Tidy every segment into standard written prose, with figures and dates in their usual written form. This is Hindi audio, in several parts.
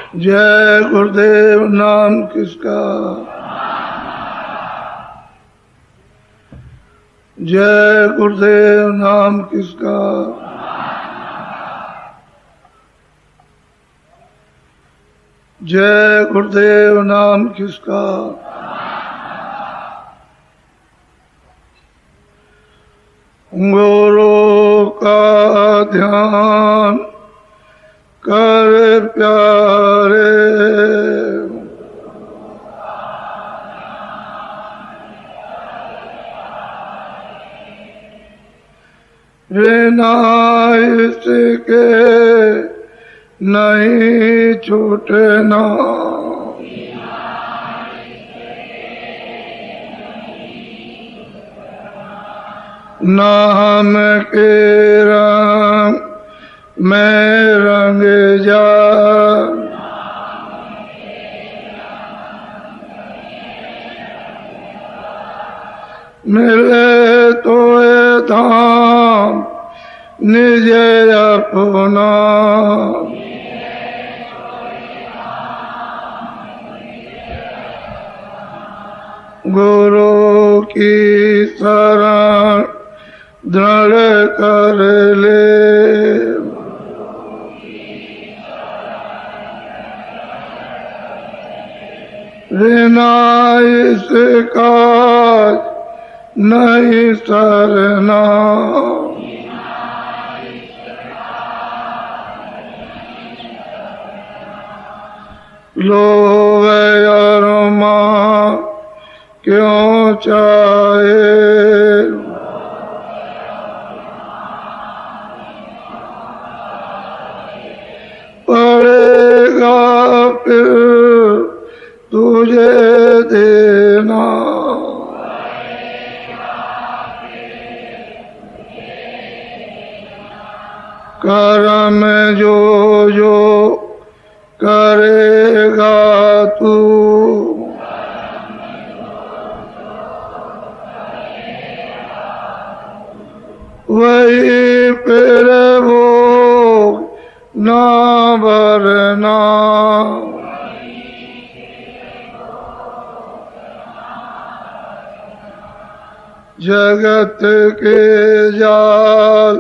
जय गुरुदेव नाम किसका, जय गुरुदेव नाम किसका। जय गुरुदेव नाम किसका। गुरु का ध्यान कर प्यारे, बिना इसके नहीं छूटना। नाम के रंग में रंग जा, मिले तो ये धाम निज अपना। गुरु की शरण दृढ़ कर ले, बिना इसका नहीं सरना। लोभ अरमा क्यों चाहे, पड़ेगा फिर तुझे देना। कर्म जो जो करेगा तू, वही फिर वो ना भरना। जगत के जाल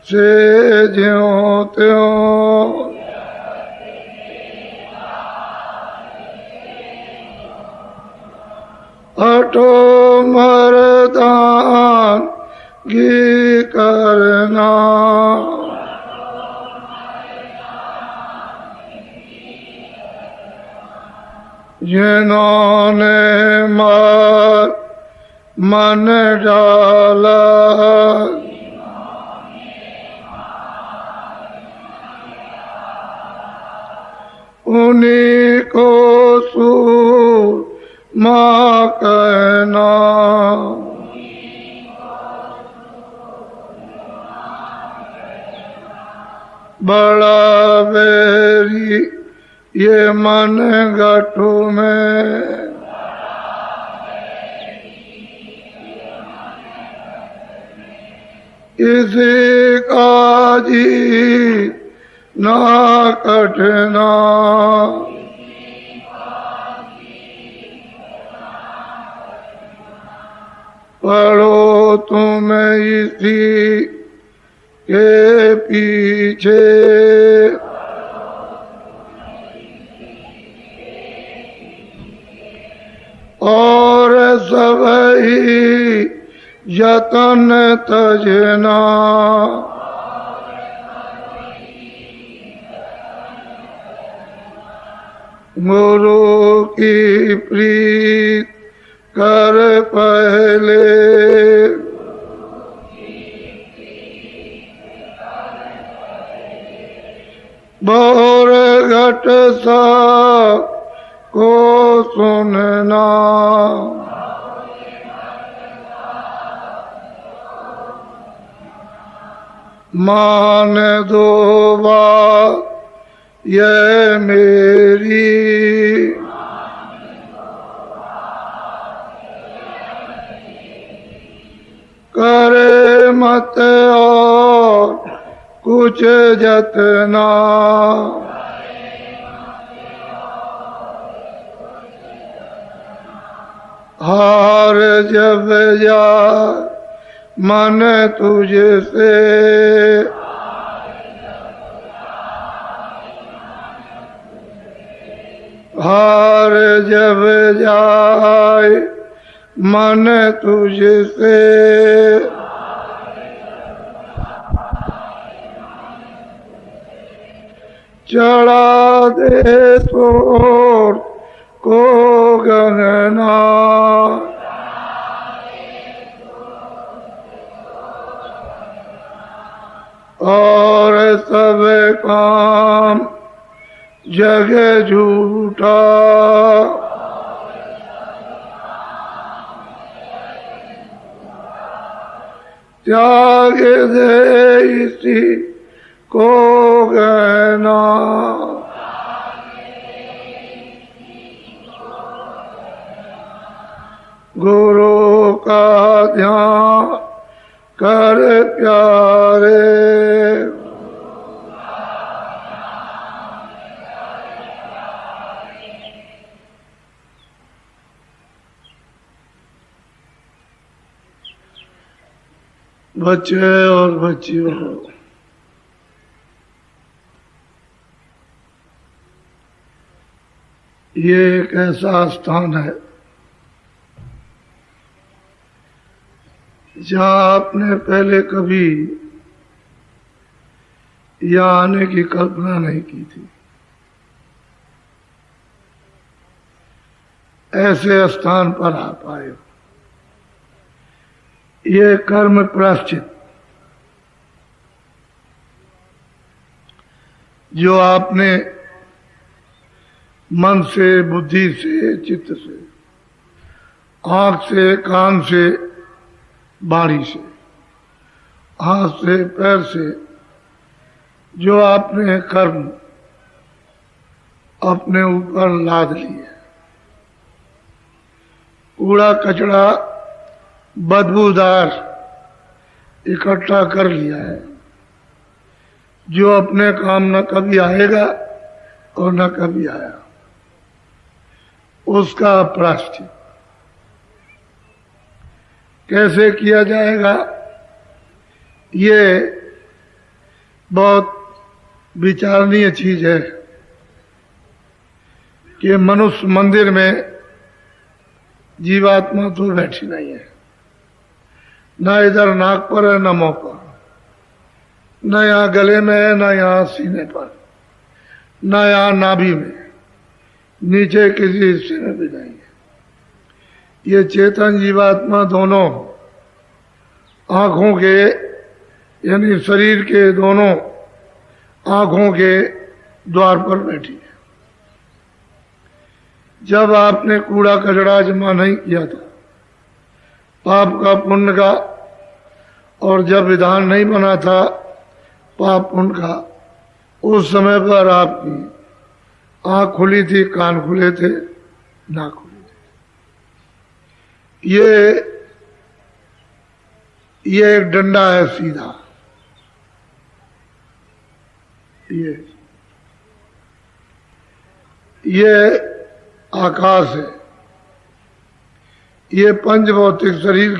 से ज्यों त्यों, हटो मर्दान की करना। जिन्होंने मार मन डाला, उन्हीं को सूरमा कहना। बड़ा बैरी ये मन गठू में, इसी का जी ना कटना। पढ़ो तुम इसी के पीछे, और सब ही यतन तजना। गुरु की प्रीत कर पहले, बोर घट सा को सुनना। मान दो बात ये मेरी, करे मत और कुछ जतना। हार जब जाए मन तुझसे, हार जब जाए मन तुझसे, चढ़ा दे तोड़ को गगना, और सब काम जग झूठा, त्याग दे इसी को गहना, गुरु का ध्यान कर प्यारे, बच्चे और बच्चियों, ये एक ऐसा स्थान है जहाँ आपने पहले कभी यहाँ आने की कल्पना नहीं की थी। ऐसे स्थान पर आप आए हो। ये कर्म प्रायश्चित जो आपने मन से, बुद्धि से, चित्त से, आंख से, कान से, वाणी से, हाथ से, पैर से, जो आपने कर्म अपने ऊपर लाद लिए, कूड़ा कचरा बदबूदार इकट्ठा कर लिया है, जो अपने काम न कभी आएगा और न कभी आया, उसका प्रायश्चित कैसे किया जाएगा, ये बहुत विचारणीय चीज है कि मनुष्य मंदिर में जीवात्मा तो बैठी नहीं है, न इधर नाक पर है, न मुंह पर, न यहाँ गले में है, न यहाँ सीने पर, न यहाँ नाभि में, नीचे किसी हिस्से में भी नहीं है। ये चेतन जीवात्मा दोनों आंखों के, यानी शरीर के दोनों आंखों के द्वार पर बैठी है। जब आपने कूड़ा कचरा जमा नहीं किया था, पाप का पुण्य का, और जब विधान नहीं बना था पाप पुण्य का, उस समय पर आपकी आंख खुली थी, कान खुले थे, नाक खुले थे। ये एक डंडा है सीधा, ये आकाश है, ये पंच भौतिक शरीर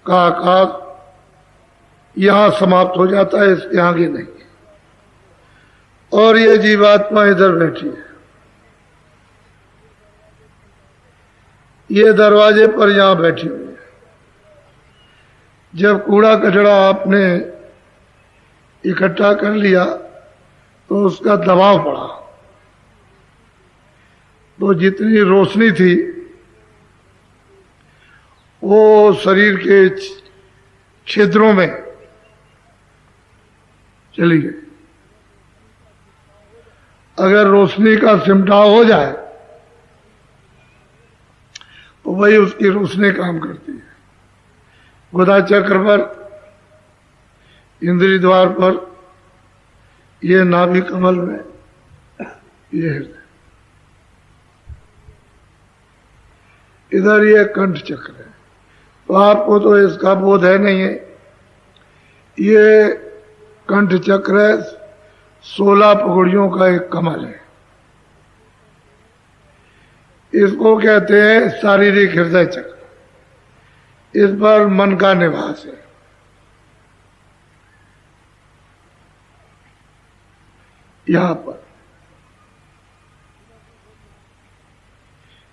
का आकाश यहां समाप्त हो जाता है, इसके आगे नहीं। और ये जीवात्मा इधर बैठी है, ये दरवाजे पर यहां बैठी हुई है। जब कूड़ा कचरा आपने इकट्ठा कर लिया तो उसका दबाव पड़ा, तो जितनी रोशनी थी वो शरीर के क्षेत्रों में चली गई। अगर रोशनी का सिमटाव हो जाए तो वही उसकी रोशनी काम करती है। गुदा चक्र पर, इंद्रिय द्वार पर, ये नाभि कमल में, ये हृदय, इधर ये कंठ चक्र है। तो आपको तो इसका बोध है नहीं है। ये कंठ चक्र है, 16 पगड़ियों का एक कमल है। इसको कहते हैं शारीरिक हृदय चक्र। इस पर मन का निवास है। यहां पर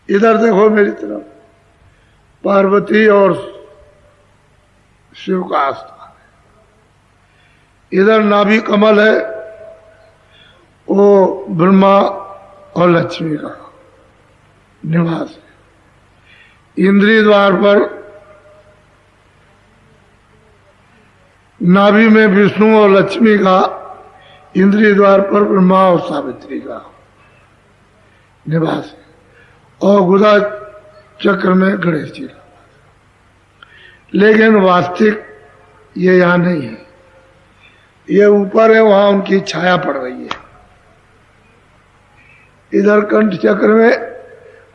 इधर देखो मेरी तरफ, पार्वती और शिव का आस्थान है। इधर नाभि कमल है, वो ब्रह्मा और लक्ष्मी का निवास है। इंद्रिय द्वार पर नाभि में विष्णु और लक्ष्मी का, इंद्रिय द्वार पर ब्रह्मा और सावित्री का निवास है। और गुदा चक्र में गणेश जी का। लेकिन वास्तविक ये यहां नहीं है, ये ऊपर है, वहां उनकी छाया पड़ रही है। इधर कंठ चक्र में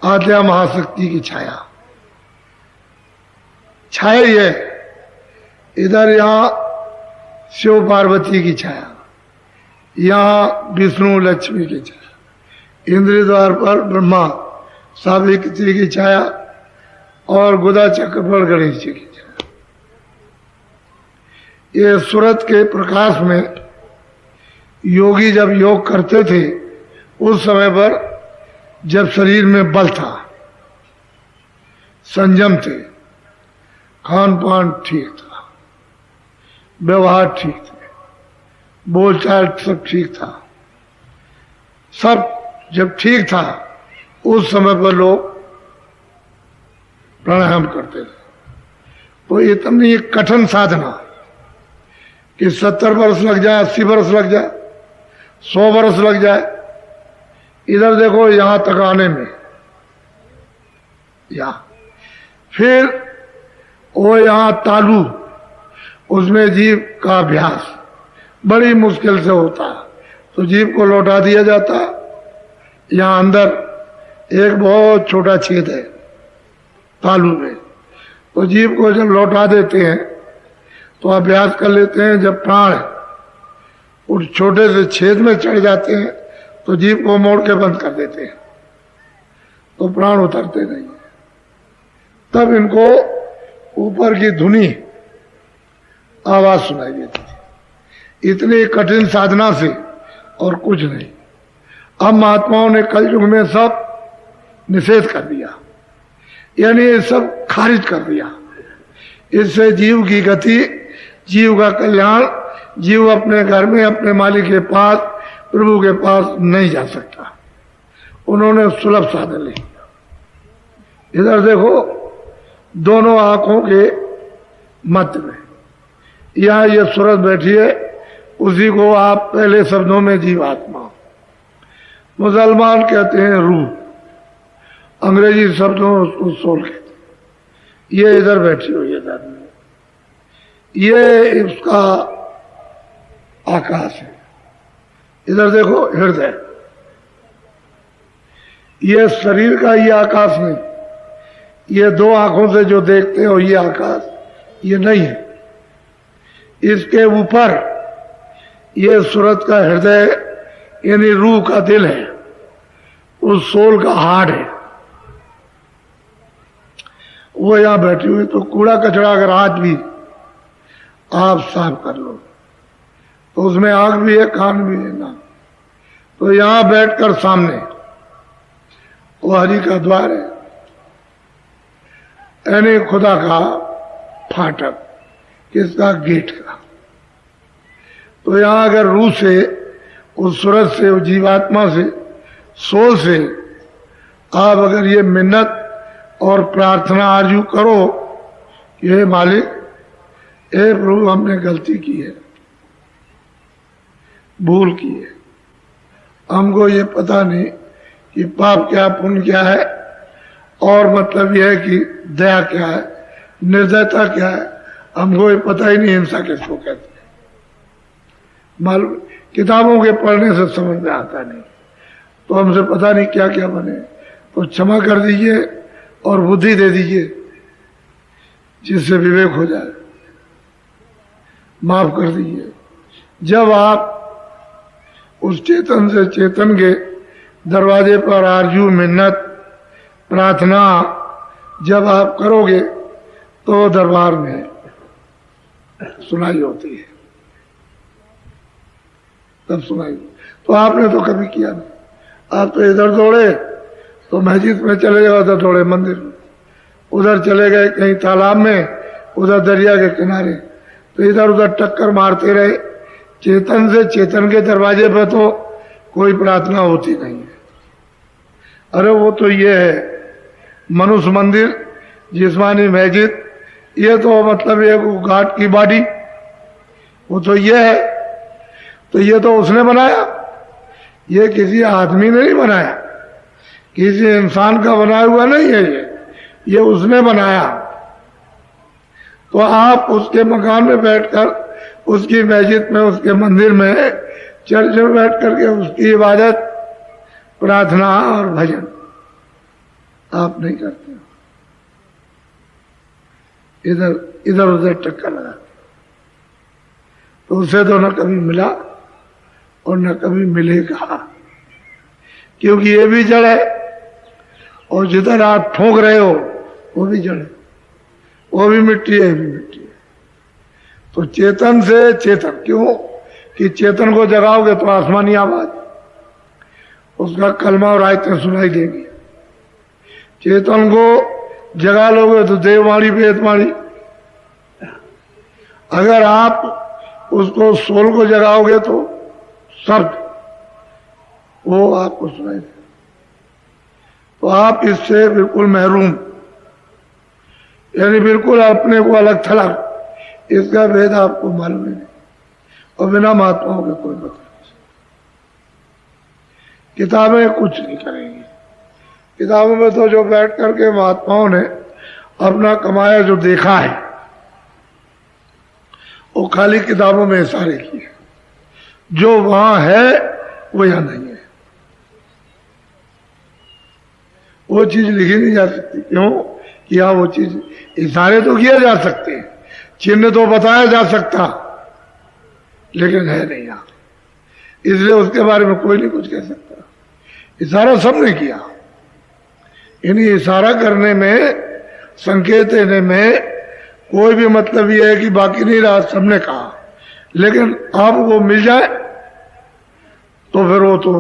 आद्या महाशक्ति की छाया छाया ही है। इधर यहां शिव पार्वती की छाया, यहां विष्णु लक्ष्मी की छाया, इंद्रिय द्वार पर ब्रह्मा सावित्री की छाया और गुदा चक्र पर गणेश जी की छाया। ये सूरत के प्रकाश में योगी जब योग करते थे, उस समय पर जब शरीर में बल था, संयम थे, खान पान ठीक था, व्यवहार ठीक थे, बोलचाल सब ठीक था, सब जब ठीक था, उस समय पर लोग प्राणायाम करते थे। तो इतनी कठिन साधना कि 70 वर्ष लग जाए, 80 वर्ष लग जाए, 100 वर्ष लग जाए। इधर देखो यहां तक आने में, यहां फिर वो यहां तालू, उसमें जीव का अभ्यास बड़ी मुश्किल से होता है, तो जीव को लौटा दिया जाता है। यहां अंदर एक बहुत छोटा छेद है तालू में, तो जीव को जब लौटा देते हैं तो अभ्यास कर लेते हैं। जब प्राण उस छोटे से छेद में चढ़ जाते हैं तो जीव को मोड़ के बंद कर देते हैं, तो प्राण उतरते नहीं है। तब इनको ऊपर की धुनी आवाज सुनाई देती थी। इतनी कठिन साधना से और कुछ नहीं। अब महात्माओं ने कलयुग में सब निषेध कर दिया, यानी ये सब खारिज कर दिया। इससे जीव की गति, जीव का कल्याण, जीव अपने घर में अपने मालिक के पास, प्रभु के पास नहीं जा सकता। उन्होंने सुलभ साधन लिया। इधर देखो, दोनों आंखों के मध्य में यहां ये सूरत बैठी है, उसी को आप पहले शब्दों में जीवात्मा, मुसलमान कहते हैं रूह, अंग्रेजी शब्दों में उसको सोल कहते हैं। ये इधर बैठी हुई है धर्म, ये उसका आकाश है। इधर देखो हृदय, ये शरीर का ये आकाश नहीं, ये दो आंखों से जो देखते हो ये आकाश, ये नहीं है। इसके ऊपर ये सूरत का हृदय यानी रूह का दिल है, उस सोल का हार्ट है, वो यहां बैठी हुई। तो कूड़ा कचरा अगर आज भी आप साफ कर लो तो उसमें आंख भी है, कान भी है ना। तो यहां बैठकर सामने वो हरि का द्वार है, यानी खुदा का फाटक, किसका? गेट का। तो यहां अगर रूह से, उस सूरत से, उस जीवात्मा से, सोल से आप अगर ये मिन्नत और प्रार्थना आरजू करो, ये मालिक, ए प्रभु हमने गलती की है, भूल की है, हमको ये पता नहीं कि पाप क्या पुण्य क्या है, और मतलब यह है कि दया क्या है, निर्दयता क्या है, हमको ये पता ही नहीं, हिंसा किसको कहते हैं। मालूम, किताबों के पढ़ने से समझ में आता नहीं, तो हमसे पता नहीं क्या क्या बने। तो क्षमा कर दीजिए और बुद्धि दे दीजिए, जिससे विवेक हो जाए, माफ कर दीजिए। जब आप उस चेतन से चेतन के दरवाजे पर आरजू, मिन्नत, प्रार्थना जब आप करोगे तो दरबार में सुनाई होती है, तब सुनाई। तो आपने तो कभी किया नहीं। आप तो इधर दौड़े तो मस्जिद में चले गए, उधर दौड़े मंदिर में, उधर चले गए कहीं तालाब में, उधर दरिया के किनारे, तो इधर उधर टक्कर मारते रहे। चेतन से चेतन के दरवाजे पर तो कोई प्रार्थना होती नहीं है। अरे वो तो ये है मनुष्य मंदिर, जिस्मानी मस्जिद, ये तो मतलब ये घाट की बाड़ी, वो तो ये है। तो ये तो उसने बनाया, ये किसी आदमी ने नहीं बनाया, किसी इंसान का बनाया हुआ नहीं है, ये उसने बनाया। तो आप उसके मकान में बैठकर, उसकी मस्जिद में, उसके मंदिर में, चर्च में बैठ करके उसकी इबादत, प्रार्थना और भजन आप नहीं करते, इधर इधर उधर टक्कर लगाते। तो उसे तो न कभी मिला और न कभी मिलेगा, क्योंकि ये भी जड़ है और जिधर आप ठोक रहे हो वो भी जड़ है, वो भी मिट्टी है, ये भी मिट्टी है। तो चेतन से चेतन, क्यों कि चेतन को जगाओगे तो आसमानी आवाज, उसका कलमा और आयतें सुनाई देगी। चेतन को जगा लोगे तो देववाणी वेदवाणी। अगर आप उसको सोल को जगाओगे तो शब्द वो आपको सुनाई दे। तो आप इससे बिल्कुल महरूम, यानी बिल्कुल अपने को अलग थलग, इसका भेद आपको मालूम नहीं, और बिना महात्माओं के कोई बता नहीं। किताबें कुछ नहीं करेंगी। किताबों में तो जो बैठ करके महात्माओं ने अपना कमाया जो देखा है, वो खाली किताबों में इशारे किए, जो वहां है वो यहां नहीं है। वो चीज लिखी नहीं जा सकती, क्यों कि हाँ वो चीज, इशारे तो किए जा सकते हैं, चिन्ह तो बताया जा सकता, लेकिन है नहीं यहां, इसलिए उसके बारे में कोई नहीं कुछ कह सकता। इशारा सबने किया, यानी इशारा करने में, संकेत देने में कोई भी मतलब ये है कि बाकी नहीं रहा, सबने कहा। लेकिन अब वो मिल जाए तो फिर वो तो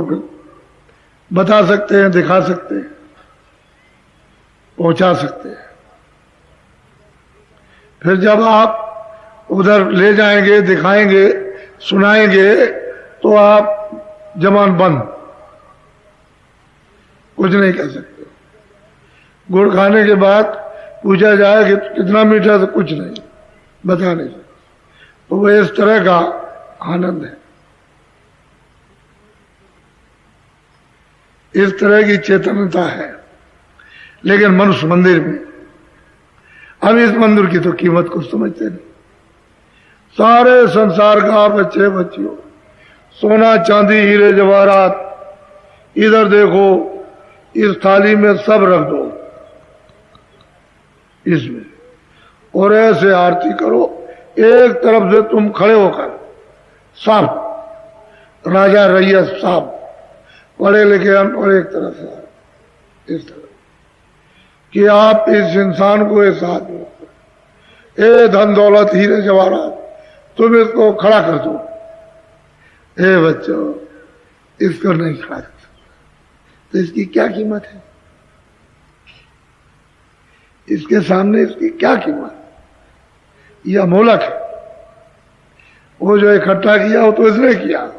बता सकते हैं, दिखा सकते हैं, पहुंचा सकते हैं। फिर जब आप उधर ले जाएंगे, दिखाएंगे, सुनाएंगे, तो आप जबान बंद, कुछ नहीं कह सकते। गुड़ खाने के बाद पूछा जाए कि कितना मीठा, तो कुछ नहीं, बता नहीं सकते। तो वो इस तरह का आनंद है, इस तरह की चेतनता है। लेकिन मनुष्य मंदिर में, अब इस मंदिर की तो कीमत कुछ समझते नहीं। सारे संसार का बच्चे बच्चियों, सोना चांदी हीरे जवाहरात, इधर देखो, इस थाली में सब रख दो इसमें, और ऐसे आरती करो। एक तरफ से तुम खड़े होकर, सब राजा रैयत साहब, पढ़े लिखे अनपढ़ एक तरफ से, इस तरह कि आप इस इंसान को इस आदमी को, ए धन दौलत हीरे जवाहरात, तुम इसको खड़ा कर दो। ए बच्चों, इसको नहीं खड़ा कर सकते, तो इसकी क्या कीमत है? इसके सामने इसकी क्या कीमत? ये अमोलक है। वो जो इकट्ठा किया वो तो इसने किया,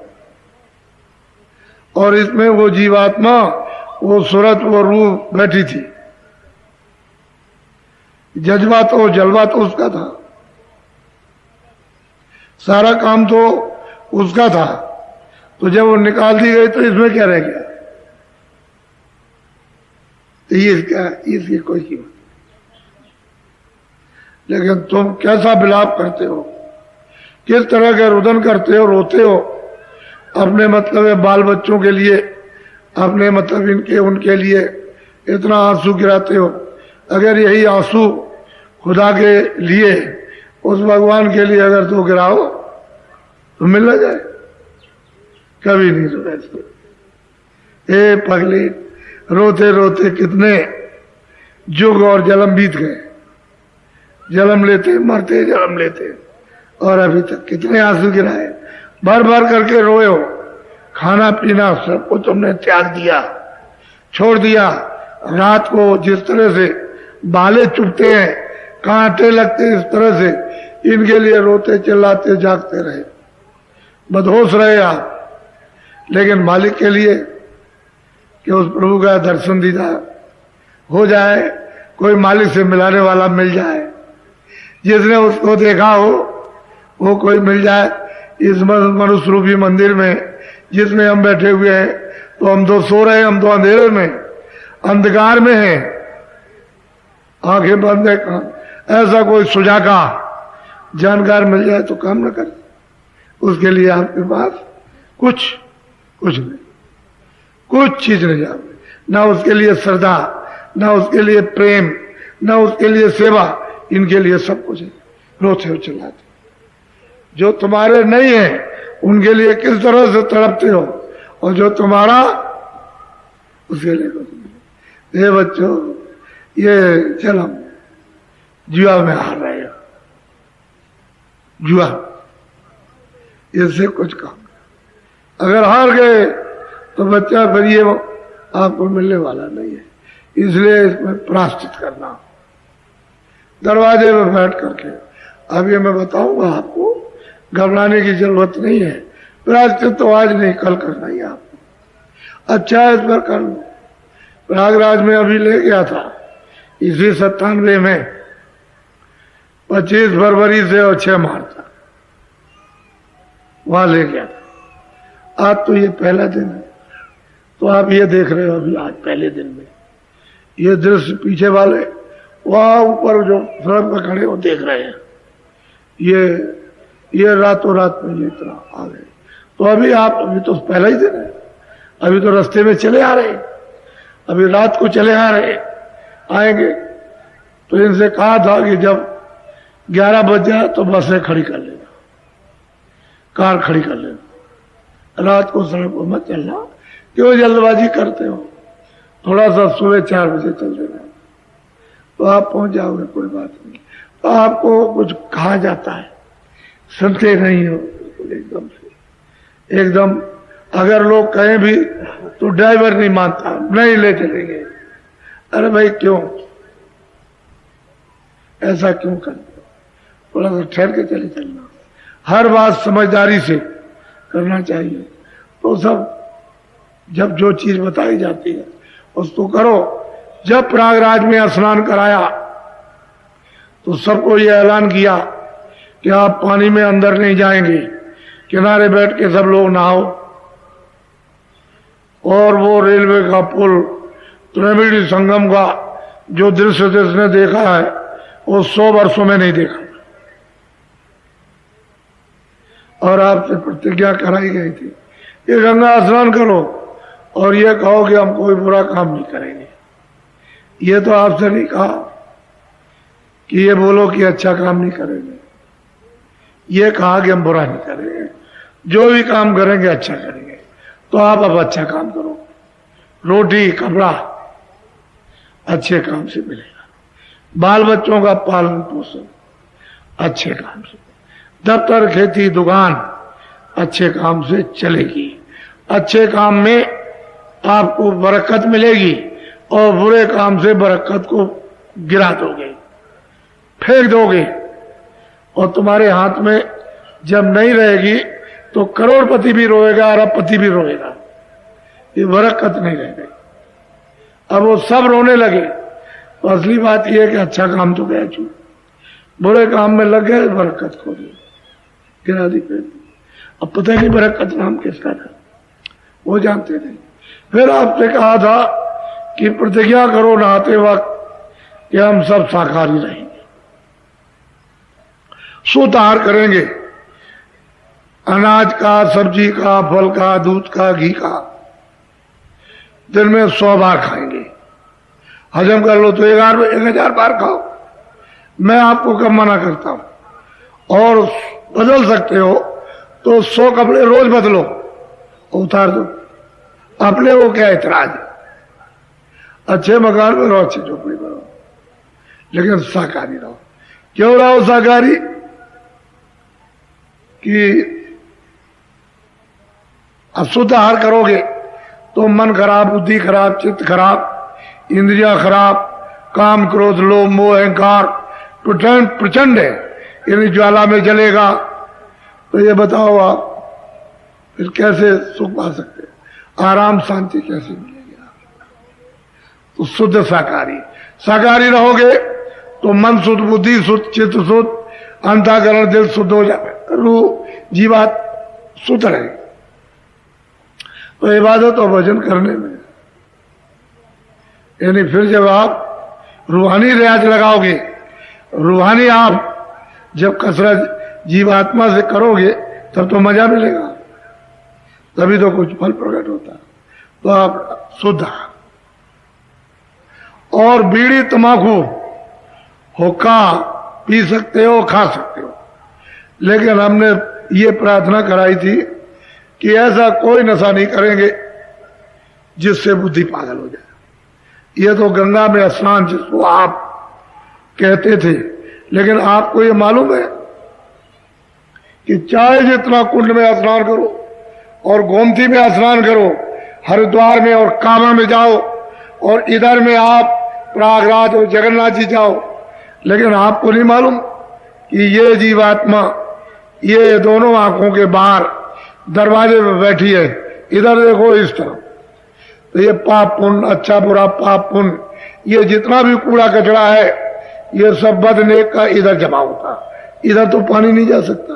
और इसमें वो जीवात्मा, वो सूरत, वो रूह बैठी थी। जज्बा तो जलवा तो उसका था, सारा काम तो उसका था। तो जब वो निकाल दी गई तो इसमें क्या रह गया? तो ये इसकी कोई कीमत। लेकिन तुम कैसा विलाप करते हो, किस तरह के रुदन करते हो, रोते हो अपने मतलब बाल बच्चों के लिए, अपने मतलब इनके उनके लिए इतना आंसू गिराते हो। अगर यही आंसू खुदा के लिए, उस भगवान के लिए अगर तो गिराओ तो मिल ना जाए, कभी नहीं समझते। ए पगले, रोते रोते कितने जुग और जन्म बीत गए, जन्म लेते मरते जन्म लेते, और अभी तक कितने आंसू गिराए, भर भर करके रोए हो। खाना पीना सबको तुमने त्याग दिया, छोड़ दिया। रात को जिस तरह से बाले चुभते हैं, कांटे लगते इस तरह से, इनके लिए रोते चिल्लाते जागते रहे, बदहोश रहे आप। लेकिन मालिक के लिए कि उस प्रभु का दर्शन दीदार हो जाए, कोई मालिक से मिलाने वाला मिल जाए, जिसने उसको देखा हो वो कोई मिल जाए। इस मनुष्य रूपी मंदिर में जिसमें हम बैठे हुए हैं, तो हम तो सो रहे हैं, हम तो अंधेरे में अंधकार में हैं, आंखें बंद है। ऐसा कोई सुजागा जानकार मिल जाए तो काम न करे। उसके लिए आपके पास कुछ नहीं, कुछ चीज नहीं जाए, ना उसके लिए श्रद्धा, ना उसके लिए प्रेम, ना उसके लिए सेवा, इनके लिए सब कुछ है। रोते हो चिल्लाते, जो तुम्हारे नहीं है उनके लिए किस तरह से तड़पते हो, और जो तुम्हारा उसके लिए कुछ नहीं। ये बच्चों, ये चलो जुआ में हार रहे हो, जुआ, इससे कुछ काम। अगर हार गए तो बच्चा फिर ये आपको मिलने वाला नहीं है, इसलिए इसमें प्रायश्चित करना। दरवाजे में बैठ करके, अब ये मैं बताऊंगा आपको, घबराने की जरूरत नहीं है। प्रायश्चित तो आज नहीं, कल करना ही आपको। अच्छा इस पर कर लो। प्रयागराज में अभी ले गया था, इसी 97 में 25 फरवरी से और 6 मार्च तक वहां ले गया था। आज तो ये पहला दिन है, तो आप ये देख रहे हो अभी, आज पहले दिन में ये दृश्य पीछे वाले वहां ऊपर जो सड़क पर खड़े हो देख रहे हैं, ये रातों रात में ये इतना आ गए। तो अभी तो पहला ही दिन है, अभी तो रास्ते में चले आ रहे हैं, अभी रात को चले आ रहे आएंगे। तो इनसे कहा था कि जब 11 बज जाए तो बसें खड़ी कर लेना, कार खड़ी कर लेना, रात को सड़क पर मत चलना। क्यों जल्दबाजी करते हो, थोड़ा सा सुबह 4 बजे चल देना, तो आप पहुंच जाओगे, कोई बात नहीं। तो आपको कुछ कहा जाता है, सुनते नहीं हो एकदम से, एकदम। अगर लोग कहें भी तो ड्राइवर नहीं मानता, नहीं ले चलेंगे। अरे भाई क्यों ऐसा क्यों करते हो, थोड़ा सा ठहर के चले चलना। हर बात समझदारी से करना चाहिए। तो सब जब जो चीज बताई जाती है उसको करो। जब प्रयागराज में स्नान कराया तो सबको ये ऐलान किया कि आप पानी में अंदर नहीं जाएंगे, किनारे बैठ के सब लोग नहाओ। और वो रेलवे का पुल, त्रिवेणी संगम का जो दृश्य जिसने देखा है वो 100 वर्षों में नहीं देखा। और आपसे प्रतिज्ञा कराई गई थी कि गंगा स्नान करो और ये कहो कि हम कोई बुरा काम नहीं करेंगे। ये तो आपसे नहीं कहा कि ये बोलो कि अच्छा काम नहीं करेंगे, ये कहा कि हम बुरा नहीं करेंगे, जो भी काम करेंगे अच्छा करेंगे। तो आप अब अच्छा काम करो, रोटी कपड़ा अच्छे काम से मिलेगा, बाल बच्चों का पालन पोषण अच्छे काम से, दफ्तर खेती दुकान अच्छे काम से चलेगी, अच्छे काम में आपको बरकत मिलेगी, और बुरे काम से बरकत को गिरा दोगे, फेंक दोगे। और तुम्हारे हाथ में जब नहीं रहेगी तो करोड़पति भी रोएगा, अरबपति भी रोएगा, ये बरकत नहीं रह गई। अब वो सब रोने लगे। तो असली बात यह है कि अच्छा काम तो गया चूक, बुरे काम में लग गए, बरकत खो दी, गिरा दी पे। अब पता नहीं बरकत नाम किसका था, वो जानते नहीं। फिर आपसे कहा था कि प्रतिज्ञा करो नहाते वक्त कि हम सब शाकाहारी रहेंगे, शुद्ध आहार करेंगे, अनाज का, सब्जी का, फल का, दूध का, घी का, दिन में 100 बार खाएंगे। हजम कर लो तो 1000 बार खाओ, मैं आपको कब मना करता हूं। और बदल सकते हो तो 100 कपड़े रोज बदलो, उतार दो, अपने वो क्या ऐतराज है। अच्छे मकान में रहो, अच्छी झोपड़ी में रहो, लेकिन शाकाहारी रहो। क्यों रहो शाकाहारी कि अशुद्ध आहार करोगे तो मन खराब, बुद्धि खराब, चित्त खराब, इंद्रियां खराब, काम क्रोध लोभ मोह अहंकार प्रचंड है, यानी ज्वाला में जलेगा। तो ये बताओ आप फिर कैसे सुख पा सकते हैं, आराम शांति कैसे मिलेगी आप? तो शुद्ध शाकाहारी रहोगे तो मन शुद्ध, बुद्धि शुद्ध, चित्त शुद्ध, अंतःकरण दिल शुद्ध हो जाए, रूह जीवात शुद्ध रहे। तो इबादत और भजन करने में यानी फिर जब आप रूहानी रियाज लगाओगे, रूहानी आप जब कसरत जीवात्मा से करोगे तब तो मजा मिलेगा, तभी तो कुछ फल प्रकट होता। तो आप शुद्ध और बीड़ी तंबाकू हुक्का पी सकते हो, खा सकते हो, लेकिन हमने ये प्रार्थना कराई थी कि ऐसा कोई नशा नहीं करेंगे जिससे बुद्धि पागल हो जाए। ये तो गंगा में स्नान जिसको आप कहते थे, लेकिन आपको ये मालूम है कि चाहे जितना कुंड में स्नान करो और गोमती में स्नान करो, हरिद्वार में और कांवड़ में जाओ और इधर में आप प्रयागराज और जगन्नाथ जी जाओ, लेकिन आपको नहीं मालूम कि ये जीवात्मा ये दोनों आंखों के बाहर दरवाजे में बैठी है, इधर देखो इस तरफ। तो ये पाप पुण्य, अच्छा बुरा पाप पुण्य, ये जितना भी कूड़ा कचरा है ये सब बद नेक का इधर जमा होता, इधर तो पानी नहीं जा सकता।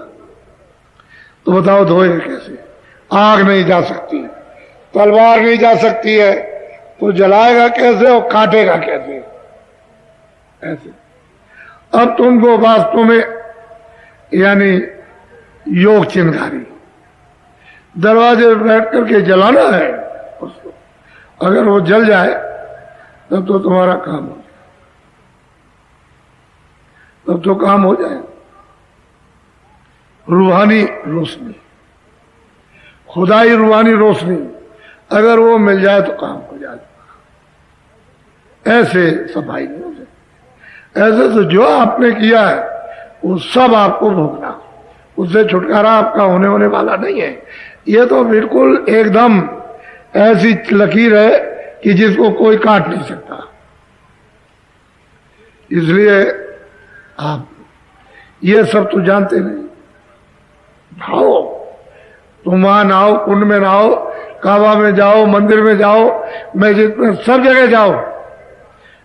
तो बताओ धोएगा कैसे? आग नहीं जा सकती, तलवार नहीं जा सकती है, तो जलाएगा कैसे और काटेगा कैसे? ऐसे अब तुमको वास्तव में यानी योग चिन्हकारी दरवाजे पर बैठ करके जलाना है उसको, अगर वो जल जाए तब तो तुम्हारा काम हो जाए, तब तो काम हो जाए। रूहानी रोशनी, खुदाई रूहानी रोशनी अगर वो मिल जाए तो काम हो जाए। ऐसे सफाई नहीं हो सकती। ऐसे तो जो आपने किया है वो सब आपको भोगना, उससे छुटकारा आपका होने वाला नहीं है। ये तो बिल्कुल एकदम ऐसी लकीर है कि जिसको कोई काट नहीं सकता। इसलिए आप ये सब तो जानते नहीं। नहाओ, तुम वहां नहाओ, कुंड में नहाओ, काबा में जाओ, मंदिर में जाओ, मस्जिद में, सब जगह जाओ,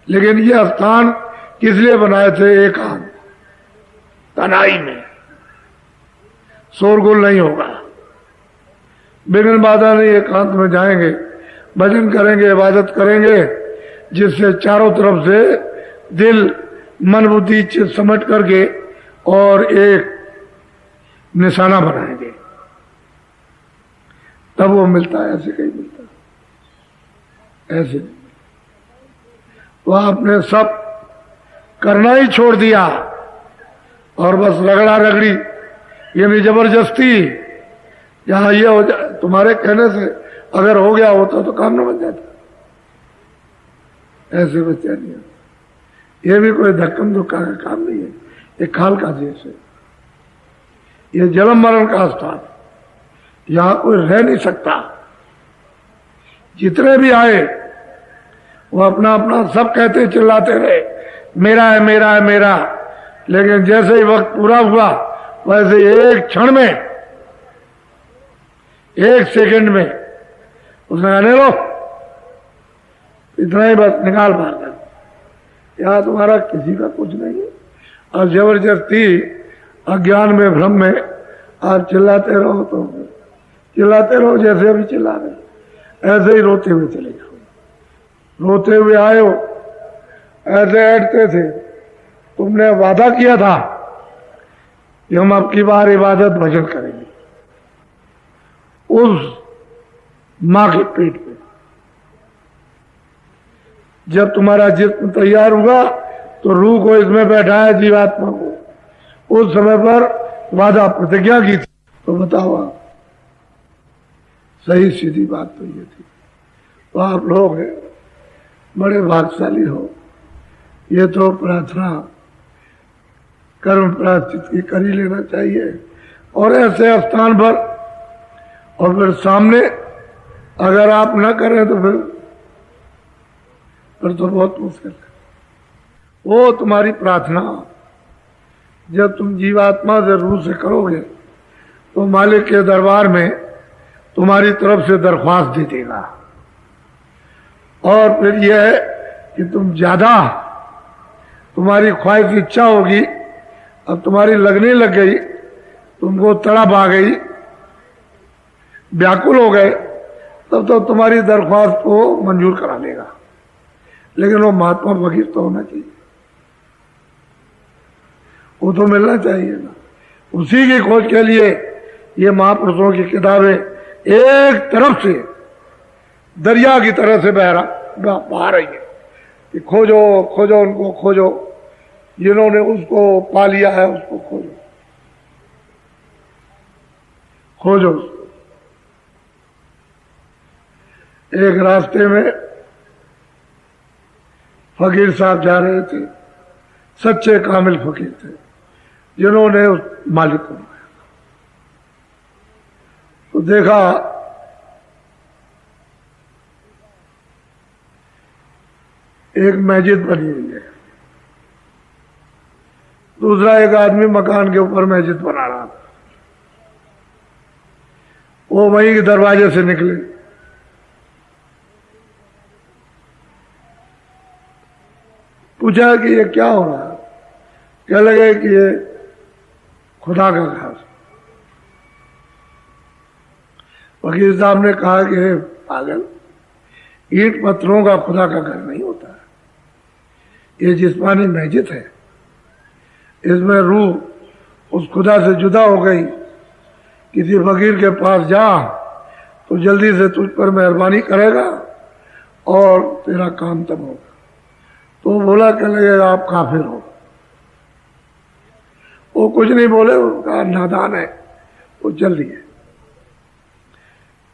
लेकिन ये स्थान किस लिए बनाए थे? एकांत, तनाई में, शोरगुल नहीं होगा, बिघ्न बाधा नहीं, एकांत में जाएंगे, भजन करेंगे, इबादत करेंगे, जिससे चारों तरफ से दिल मन बुद्धि चित्त समझ करके और एक निशाना बनाएंगे, तब वो मिलता है। ऐसे कहीं मिलता ऐसे नहीं। तो आपने सब करना ही छोड़ दिया और बस रगड़ा रगड़ी यानी जबरदस्ती, जहां ये हो जाए तुम्हारे कहने से अगर हो गया होता तो काम न बन जाता। ऐसे बच्चा नहीं है, ये भी कोई धक्कम धुक्का का काम नहीं है, ये काल का देश है, ये जन्म मरण का स्थान, यहां कोई रह नहीं सकता। जितने भी आए वो अपना अपना सब कहते चिल्लाते रहे मेरा है मेरा है मेरा, लेकिन जैसे ही वक्त पूरा हुआ वैसे एक क्षण में, एक सेकंड में उसने कहने लो इतना ही बस निकाल मार कर, यहां तुम्हारा किसी का कुछ नहीं है। और जबरदस्ती अज्ञान में भ्रम में आप चिल्लाते रहो, तो चिल्लाते रहो जैसे अभी चिल्ला रहे, ऐसे ही रोते हुए चले जाओ। रोते हुए आए हो, ऐसे ऐठते थे, तुमने वादा किया था कि हम आपकी बार इबादत भजन करेंगे उस मां के पेट में। जब तुम्हारा जिस्म तैयार हुआ तो रूह को इसमें बैठाया, जीवात्मा को उस समय पर वादा प्रतिज्ञा की थी। तो बताओ आप, सही सीधी बात तो ये थी। तो आप लोग बड़े भाग्यशाली हो। ये तो प्रार्थना कर्म प्रायश्चित की कर ही लेना चाहिए। और ऐसे स्थान पर और फिर सामने अगर आप न करें तो फिर तो बहुत मुश्किल है। वो तुम्हारी प्रार्थना जब तुम जीवात्मा से रूह से करोगे तो मालिक के दरबार में तुम्हारी तरफ से दरख्वास्त दे देगा। और फिर यह है कि तुम ज्यादा तुम्हारी ख्वाहिश इच्छा होगी, अब तुम्हारी लगने लग गई, तुमको तड़प आ गई, व्याकुल हो गए, तब तो तुम्हारी दरख्वास्त को मंजूर करा लेगा। लेकिन वो महात्मा फकीर तो होना चाहिए, वो तो मिलना चाहिए ना। उसी की खोज के लिए ये महापुरुषों की किताबें एक तरफ से दरिया की तरह से बहा रही है कि खोजो खोजो उनको, खोजो जिन्होंने उसको पा लिया है उसको खोजो, खोजो उसको। एक रास्ते में फकीर साहब जा रहे थे, सच्चे कामिल फकीर थे जिन्होंने उस मालिक को पाया। तो देखा एक मस्जिद बनी हुई है, दूसरा एक आदमी मकान के ऊपर मस्जिद बना रहा था। वो वहीं के दरवाजे से निकले, पूछा कि ये क्या हो रहा है? कह लगे कि ये खुदा का घर। वकील साहब ने कहा कि हे पागल, ईंट पत्थरों का खुदा का घर नहीं होता है, ये जिस्मानी मस्जिद है। इसमें रूह उस खुदा से जुदा हो गई। किसी फकीर के पास जा तो जल्दी से तुझ पर मेहरबानी करेगा और तेरा काम तब होगा। तो बोला कह लगेगा आप काफिर हो। वो कुछ नहीं बोले, उसका नादान है, वो चल दिए।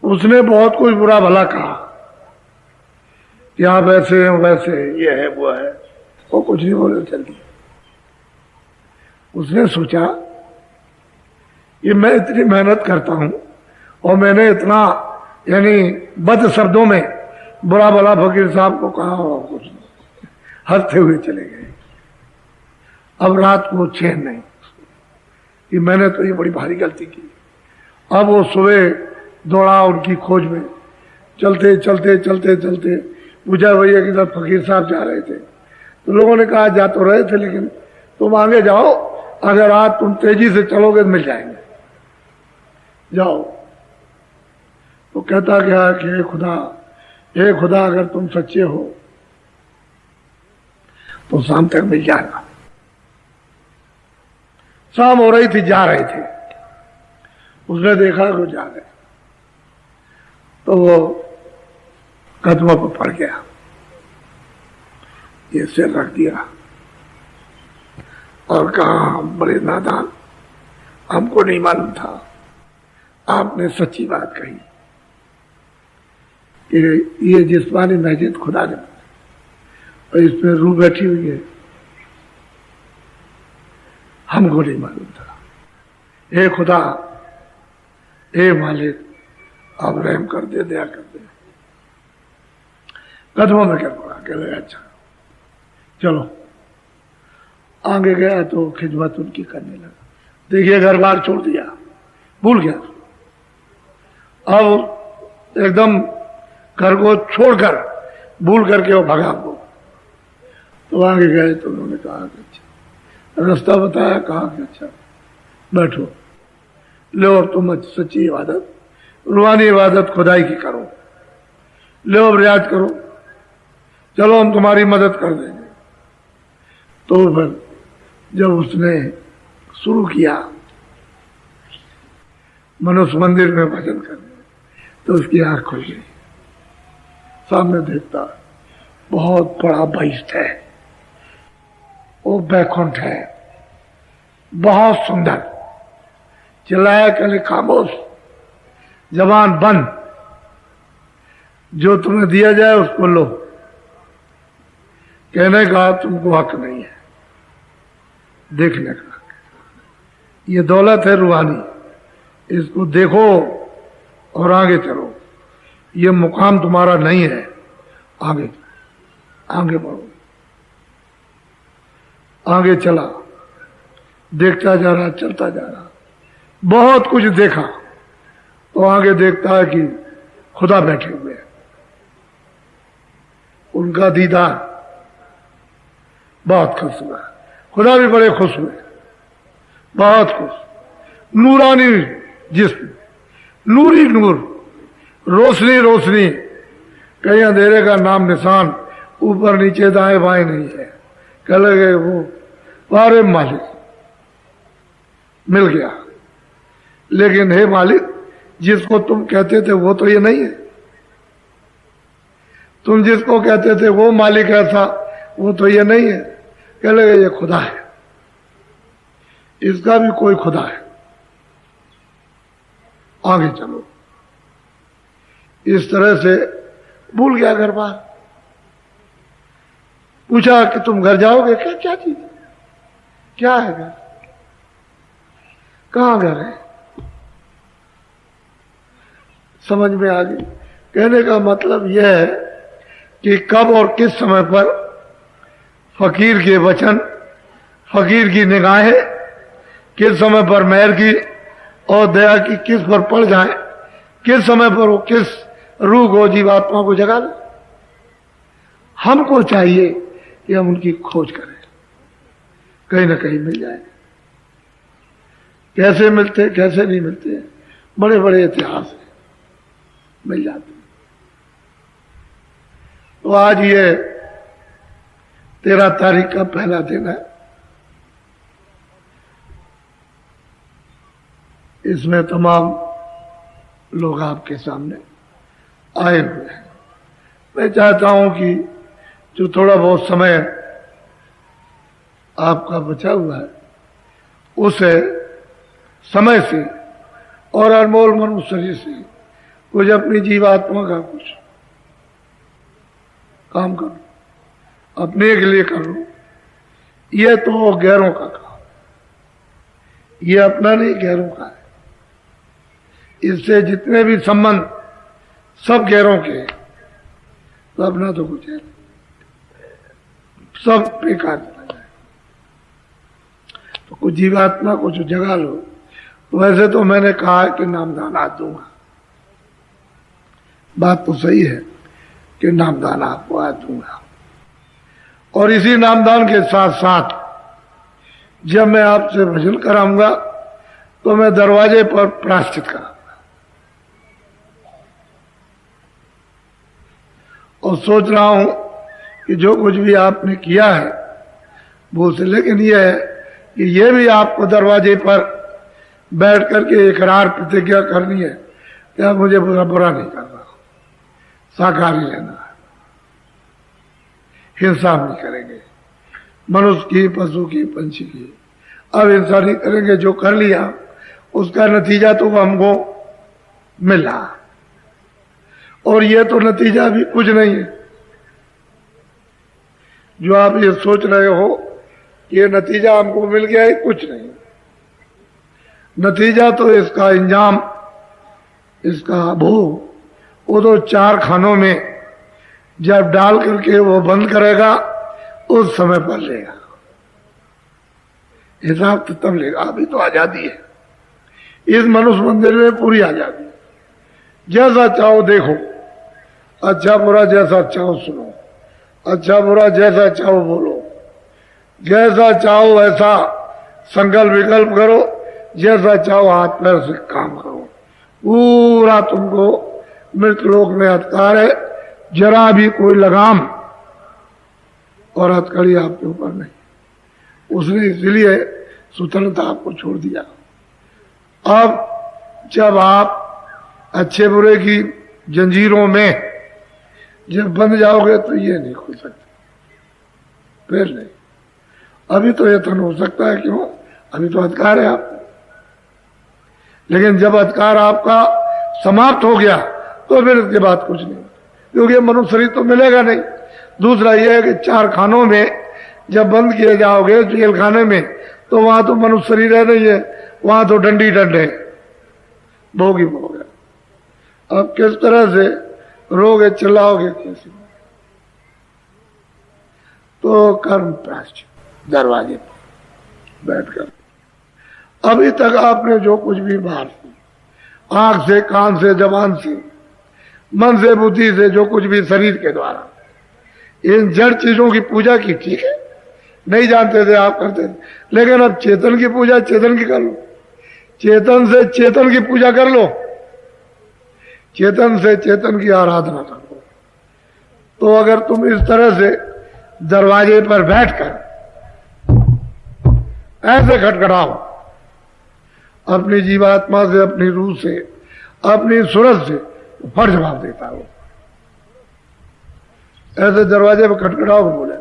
उसने बहुत कुछ बुरा भला कहा कि आप ऐसे हैं वैसे, ये है वो है, वो कुछ नहीं बोले, चल दिए। उसने सोचा कि मैं इतनी मेहनत करता हूं और मैंने इतना यानी बद शब्दों में बुरा भला फकीर साहब को कहा और कुछ नहीं, हंसते हुए चले गए। अब रात को चैन नहीं कि मैंने तो ये बड़ी भारी गलती की। अब वो सुबह दौड़ा उनकी खोज में, चलते चलते चलते चलते पूछा भैया कि जब फकीर साहब जा रहे थे तो लोगों ने कहा जा तो रहे थे लेकिन तुम आगे जाओ, अगर आज तुम तेजी से चलोगे तो मिल जाएंगे, जाओ। तो कहता गया कि हे खुदा अगर तुम सच्चे हो तो शाम तक मिल जाएगा। शाम हो रही थी, जा रहे थे, उसने देखा वो जा रहे, तो वो कदमों पर पड़ गया, ये सिर रख दिया और कहा हम बड़े नादान, हमको नहीं मालूम था, आपने सच्ची बात कही कि ये जिस्मानी मस्जिद खुदा ने और इसमें रूह बैठी हुई है, हमको नहीं मालूम था। हे खुदा, हे मालिक, आप रहम कर दे, दया कर दे। कदमों में क्या पड़ा, कह रहे अच्छा चलो। आगे गया तो खिदमत उनकी करने लगा। देखिए घर बार छोड़ दिया, भूल गया। अब एकदम घर को छोड़कर भूल करके वो भगा को। तो आगे गए तो उन्होंने कहा कि अच्छा, रास्ता बताया, कहा कि अच्छा बैठो, लो अब तुम सच्ची इबादत, रूहानी इबादत खुदाई की करो, लो अब रियाज करो, चलो हम तुम्हारी मदद कर देंगे। तो फिर जब उसने शुरू किया मनुष्य मंदिर में भजन करने, तो उसकी आंख खुल गई। सामने देखता बहुत बड़ा बहिष्ठ है, वो बैकुंठ है, बहुत सुंदर। चिल्लाया कहले खामोश, जबान बंद, जो तुम्हें दिया जाए उसको लो, कहने का तुमको हक नहीं है देखने का। ये दौलत है रूहानी, इसको देखो और आगे चलो। ये मुकाम तुम्हारा नहीं है, आगे आगे बढ़ो। आगे चला, देखता जा रहा, चलता जा रहा, बहुत कुछ देखा, तो आगे देखता है कि खुदा बैठे हुए हैं। उनका दीदार बहुत खुश हुआ, खुदा भी बड़े खुश हुए, बहुत खुश। नूरानी जिस्म, नूरी नूर, रोशनी रोशनी, कहीं अंधेरे का नाम निशान ऊपर नीचे दाएं बाएं नहीं है। कह लगे वो बारे मालिक मिल गया, लेकिन हे मालिक जिसको तुम कहते थे वो तो ये नहीं है। तुम जिसको कहते थे वो मालिक ऐसा, वो तो ये नहीं है। कह लगे ये खुदा है, इसका भी कोई खुदा है, आगे चलो। इस तरह से भूल गया घर बार। पूछा कि तुम घर जाओगे? क्या क्या चीज, क्या है घर, कहां घर है? समझ में आ गई। कहने का मतलब यह है कि कब और किस समय पर फकीर के वचन, फकीर की निगाहें किस समय पर मेहर की और दया की किस पर पड़ जाए, किस समय पर वो किस रूह को, जीवात्मा को जगा ले। हमको चाहिए कि हम उनकी खोज करें, कहीं ना कहीं मिल जाए। कैसे मिलते कैसे नहीं मिलते, बड़े बड़े इतिहास हैं, मिल जाते। तो आज ये 13 तारीख का पहला दिन है। इसमें तमाम लोग आपके सामने आए हुए हैं। मैं चाहता हूं कि जो थोड़ा बहुत समय आपका बचा हुआ है, उसे समय से और अनमोल मनुष्य शरीर से कुछ अपनी जीवात्मा का कुछ काम करो, अपने के लिए करो। यह तो गैरों का काम, यह अपना नहीं, गैरों का है। इससे जितने भी संबंध सब गैरों के, तो अपना तो कुछ है, सब बेकार चला जाए। तो कुछ जीवात्मा को जो जगा लो। तो वैसे तो मैंने कहा है कि नामदान आज दूंगा, बात तो सही है कि नामदान आपको आज दूंगा। और इसी नामदान के साथ साथ जब मैं आपसे भजन कराऊंगा तो मैं दरवाजे पर प्रायश्चित कराऊंगा। और सोच रहा हूं कि जो कुछ भी आपने किया है भूल से, लेकिन यह है कि यह भी आपको दरवाजे पर बैठ करके इकरार प्रतिज्ञा करनी है कि आप मुझे बुरा नहीं करना, शाकाहारी लेना है, हिंसा नहीं करेंगे, मनुष्य की, पशु की, पंछी की। अब हिंसा नहीं करेंगे, जो कर लिया उसका नतीजा तो हमको मिला, और ये तो नतीजा भी कुछ नहीं है। जो आप ये सोच रहे हो कि ये नतीजा हमको मिल गया है, कुछ नहीं। नतीजा तो इसका अंजाम, इसका भोग वो तो 4 खानों में जब डाल करके वो बंद करेगा उस समय पर लेगा हिसाब, तो तब लेगा। अभी तो आजादी है, इस मनुष्य मंदिर में पूरी आजादी है। जैसा चाहो देखो, अच्छा बुरा जैसा चाहो सुनो, अच्छा बुरा जैसा चाहो बोलो, जैसा चाहो वैसा संकल्प विकल्प करो, जैसा चाहो हाथ पैर से काम करो। पूरा तुमको मृतलोक में अधिकार है, जरा भी कोई लगाम और हथकड़ी आपके ऊपर नहीं। उसने इसलिए स्वतंत्रता आपको छोड़ दिया। अब जब आप अच्छे बुरे की जंजीरों में जब बंध जाओगे तो ये नहीं खुल सकते, फिर नहीं। अभी तो यत्न हो सकता है, क्यों? अभी तो अधिकार है आपको, लेकिन जब अधिकार आपका समाप्त हो गया तो फिर इसके बाद कुछ नहीं, क्योंकि मनुष्य शरीर तो मिलेगा नहीं। दूसरा यह है कि 4 खानों में जब बंद किए जाओगे, जेल खाने में, तो वहां तो मनुष्य शरीर है नहीं है, वहां तो डंडी डंडे, भोग ही भोग है। अब किस तरह से रोगे, चिल्लाओगे कैसे? तो कर्म प्रायश्चित दरवाजे पर बैठकर अभी तक आपने जो कुछ भी बाहर आंख से, कान से, जबान से, मन से, बुद्धि से, जो कुछ भी शरीर के द्वारा इन जड़ चीजों की पूजा की, ठीक है, नहीं जानते थे आप करते थे, लेकिन अब चेतन की पूजा चेतन की कर लो, चेतन से चेतन की पूजा कर लो, चेतन से चेतन की आराधना कर लो। तो अगर तुम इस तरह से दरवाजे पर बैठकर ऐसे खटखटाओ अपनी जीवात्मा से, अपनी रूह से, अपनी सूरत से, फट जवाब देता हो। ऐसे दरवाजे पर खटखटाओ बोले।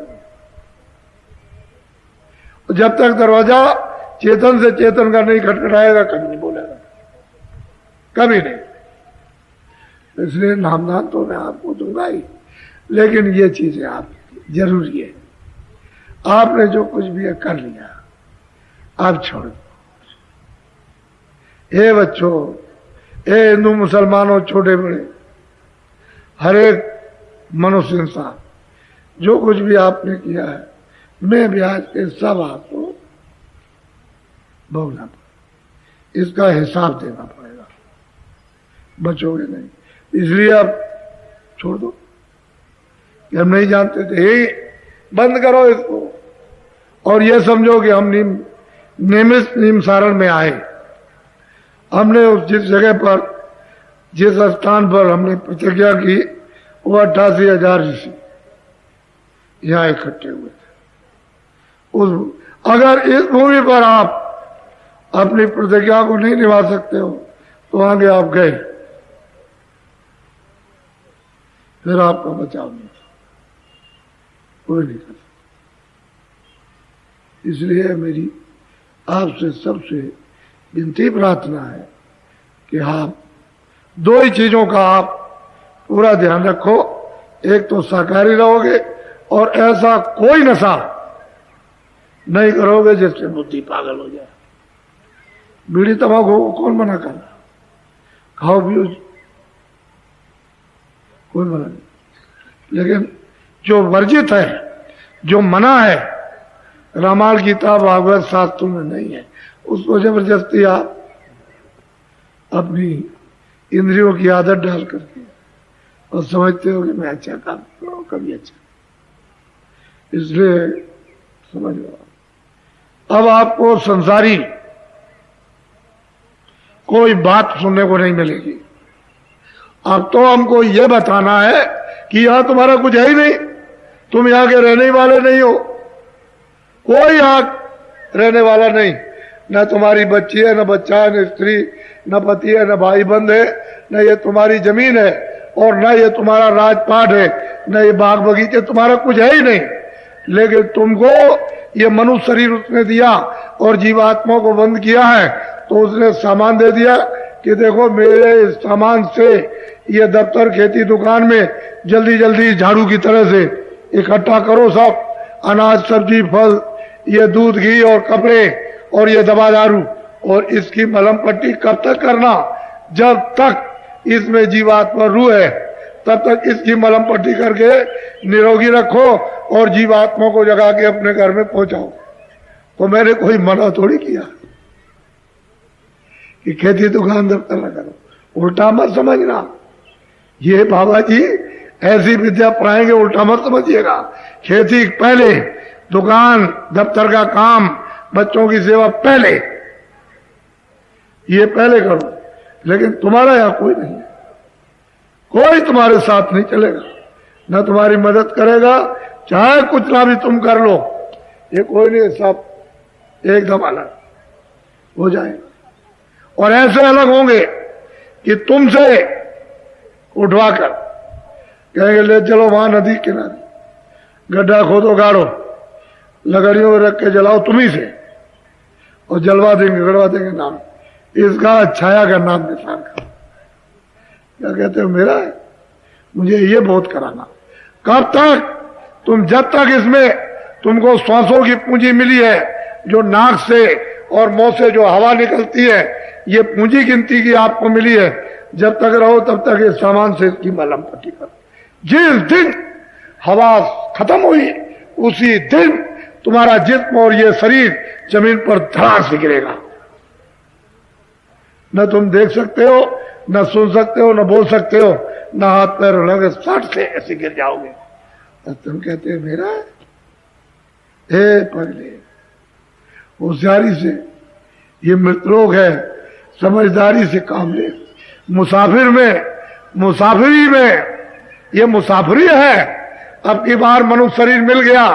जब तक दरवाजा चेतन से चेतन का नहीं खटखटाएगा कभी नहीं बोलेगा, कभी नहीं। इसलिए नामदान तो मैं आपको दूंगा ही, लेकिन ये चीजें आप जरूरी है। आपने जो कुछ भी है कर लिया, आप छोड़ दो। हे बच्चों, हे हिंदू मुसलमानों, छोटे बड़े, हर एक मनुष्य इंसान, जो कुछ भी आपने किया है, मैं ब्याज के सब आपको भोगना पड़ेगा, इसका हिसाब देना पड़ेगा, बचोगे नहीं। इसलिए आप छोड़ दो कि हम नहीं जानते थे, यही बंद करो इसको, और ये समझो कि हम नियमित नियमसारण में आए। हमने उस जिस जगह पर, जिस स्थान पर हमने प्रतिज्ञा की, वो 88,000 ऋषि यहां इकट्ठे हुए थे। अगर इस भूमि पर आप अपनी प्रतिज्ञा को नहीं निभा सकते हो तो आगे आप गए, फिर आपका बचाव नहीं, कोई नहीं कर सकता। इसलिए मेरी आपसे सबसे विनती प्रार्थना है कि आप दो ही चीजों का आप पूरा ध्यान रखो। एक तो शाकाहारी रहोगे, और ऐसा कोई नशा नहीं करोगे जिससे बुद्धि पागल हो जाए। बीड़ी तंबाकू को कौन मना कर रहा? खाओ पियो, कोई मना नहीं। लेकिन जो वर्जित है, जो मना है, रामायण गीता भागवत शास्त्रों में नहीं है, उसको जबरदस्ती आप अपनी इंद्रियों की आदत डाल करके और समझते हो कि मैं अच्छा काम करूं, कभी अच्छा। इसलिए समझ लो, अब आपको संसारी कोई बात सुनने को नहीं मिलेगी। अब तो हमको यह बताना है कि यहां तुम्हारा कुछ है ही नहीं, तुम यहां के रहने वाले नहीं हो, कोई यहां रहने वाला नहीं, न तुम्हारी बच्ची है, न बच्चा है, न स्त्री, न पति है, न भाई बंद है, न ये तुम्हारी जमीन है, और न ये तुम्हारा राजपाट है, न ये बाग बगीचे, तुम्हारा कुछ है ही नहीं। लेकिन तुमको ये मनुष्य शरीर उसने दिया और जीवात्मा को बंद किया है, तो उसने सामान दे दिया कि देखो मेरे इस सामान से ये दफ्तर, खेती, दुकान में जल्दी जल्दी झाड़ू की तरह से इकट्ठा करो, सब अनाज, सब्जी, फल, ये दूध, घी और कपड़े, और ये दवा दारू, और इसकी मलम पट्टी कब तक करना? जब तक इसमें जीवात्मा रूह है तब तक इसकी मलम पट्टी करके निरोगी रखो और जीवात्मा को जगा के अपने घर में पहुंचाओ। तो मैंने कोई मना थोड़ी किया कि खेती दुकान दफ्तर न करो, उल्टा मत समझना। ये बाबा जी ऐसी विद्या पढ़ाएंगे, उल्टा मत समझिएगा। खेती पहले, दुकान दफ्तर का काम, बच्चों की सेवा पहले, ये पहले करो। लेकिन तुम्हारा यहां कोई नहीं है, कोई तुम्हारे साथ नहीं चलेगा, न तुम्हारी मदद करेगा, चाहे कुछ ना भी तुम कर लो, ये कोई नहीं, सब एकदम अलग हो जाएगा। और ऐसे अलग होंगे कि तुमसे उठवाकर कहेंगे ले चलो वहां नदी किनारे, गड्ढा खोदो, गाड़ो, लकड़ियों में रख के जलाओ तुम्ही से, और जलवा देंगे, गड़वा देंगे नाम इसका, छाया का नाम निशान का। क्या कहते हो मेरा है, मुझे ये बहुत कराना। कब तक? तुम जब तक इसमें तुमको श्वासों की पूंजी मिली है, जो नाक से और मुंह से जो हवा निकलती है ये पूंजी गिनती की आपको मिली है। जब तक रहो तब तक इस सामान से इसकी मलहम पट्टी करो। जिस दिन हवा खत्म हुई उसी दिन तुम्हारा जिस्म और ये शरीर जमीन पर धड़ास से गिरेगा। न तुम देख सकते हो, न सुन सकते हो, न बोल सकते हो, न हाथ पैर लगे, सट से ऐसे गिर जाओगे। तो तुम कहते हो मेरा हे पगले, होशियारी से, ये मृतलोक है, समझदारी से काम ले। मुसाफिर में, मुसाफिरी में, ये मुसाफिरी है। अब की बार मनुष्य शरीर मिल गया,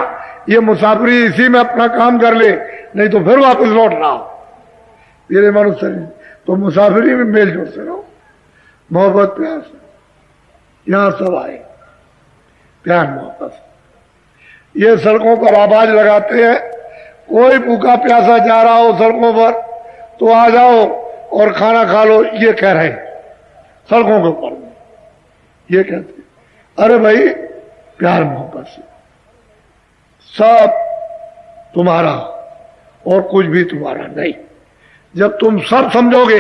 ये मुसाफिरी इसी में अपना काम कर ले, नहीं तो फिर वापस लौट रहा मेरे मनुष्य शरीर। तो मुसाफिरी में मेल जोड़ से रहो, मोहब्बत प्यार से। यहां सब आए प्यार मोहब्बत। ये सड़कों पर आवाज लगाते हैं, कोई भूखा प्यासा जा रहा हो सड़कों पर तो आ जाओ और खाना खा लो, ये कह रहे हैं सड़कों के ऊपर। ये कहते हैं अरे भाई प्यार मोहब्बत से सब तुम्हारा और कुछ भी तुम्हारा नहीं। जब तुम सब समझोगे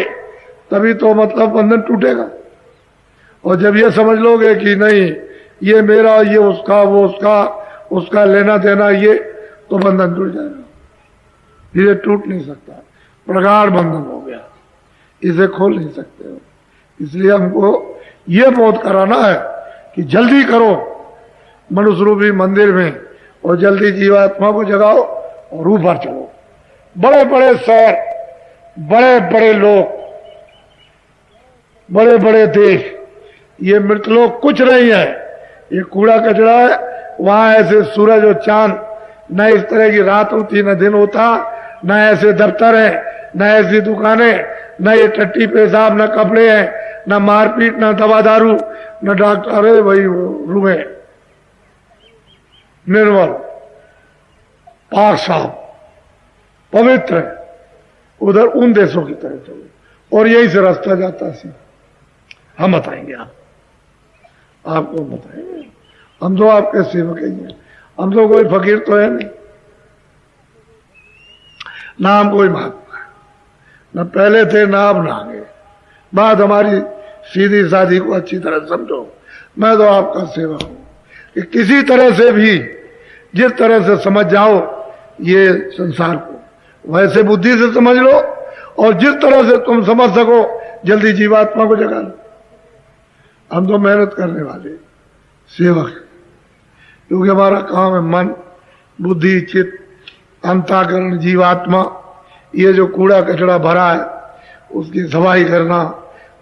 तभी तो मतलब बंधन टूटेगा। और जब ये समझ लोगे कि नहीं ये मेरा, ये उसका, वो उसका, उसका लेना देना, ये तो बंधन टूट जाएगा। ये टूट नहीं सकता, प्रगाढ़ बंधन हो गया, इसे खोल नहीं सकते हो। इसलिए हमको ये बोध कराना है कि जल्दी करो मनुष्य रूपी मंदिर में और जल्दी जीवात्मा को जगाओ और ऊपर चलो। बड़े बड़े शहर, बड़े बड़े लोग, बड़े बड़े देश, ये मृतलोक कुछ नहीं है, ये कूड़ा कचरा है। वहां ऐसे सूरज और चांद, न इस तरह की रात होती न दिन होता, न ऐसे दफ्तर है, न ऐसी दुकानें, न ये टट्टी पेशाब, न कपड़े हैं, न मारपीट, न दवा दारू, न डॉक्टर। अरे भाई रूमे निर्मल, पाक साफ, पवित्र है। उधर उन देशों की तरह चलो और यही से रास्ता जाता है। हम बताएंगे, आपको बताएंगे। हम तो आपके सेवक ही हैं, हम तो कोई फकीर तो है नहीं, ना हम कोई महात्मा है, न पहले थे ना अब ना आगे। बात हमारी सीधी साधी को अच्छी तरह समझो। मैं तो आपका सेवक हूं कि किसी तरह से भी, जिस तरह से समझ जाओ ये संसार को, वैसे बुद्धि से समझ लो और जिस तरह से तुम समझ सको जल्दी जीवात्मा को जगा लो। हम तो मेहनत करने वाले सेवक हैं, क्योंकि हमारा काम है मन, बुद्धि, चित्त, अंतःकरण, जीवात्मा, ये जो कूड़ा कचड़ा भरा है उसकी सफाई करना,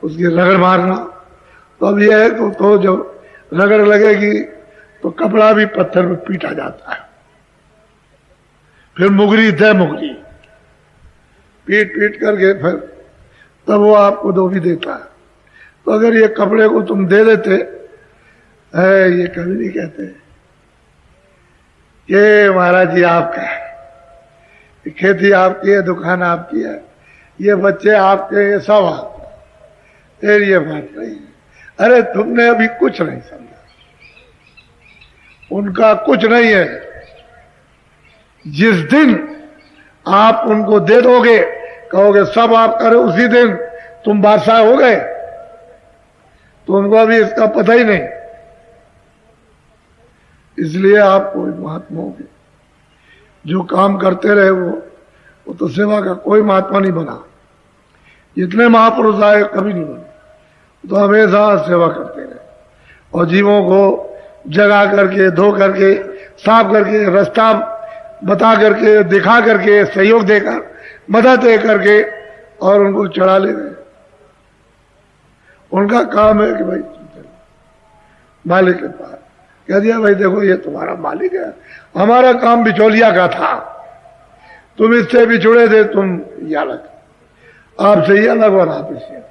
उसकी रगड़ मारना। तो अब यह है तो जब रगड़ लगेगी तो कपड़ा भी पत्थर में पीटा जाता है, फिर मुगरी दे मुगरी पीट पीट करके फिर तब वो आपको दो भी देता है। तो अगर ये कपड़े को तुम दे देते है, ये कभी नहीं कहते ये महाराज जी आपका है, खेती आपकी है, दुकान आपकी है, ये बच्चे आपके, ये सब आपका, फिर ये बात नहीं है। अरे तुमने अभी कुछ नहीं समझा, उनका कुछ नहीं है। जिस दिन आप उनको दे दोगे, कहोगे सब आप करो, उसी दिन तुम बादशाह हो गए। तुमको अभी इसका पता ही नहीं। इसलिए आप कोई महात्मा होगे, जो काम करते रहे वो तो सेवा का कोई महात्मा नहीं बना। जितने महापुरुष आए कभी नहीं बने, तो हमेशा सेवा करते रहे और जीवों को जगा करके, धो करके, साफ करके, रास्ता बता करके, दिखा करके, सहयोग देकर, मदद दे करके और उनको चढ़ा ले गए। उनका काम है कि भाई मालिक के पास कह दिया, भाई देखो ये तुम्हारा मालिक है, हमारा काम बिचौलिया का था, तुम इससे बिछुड़े थे, तुम ये अलग, आपसे ये अलग और आप इससे अलग।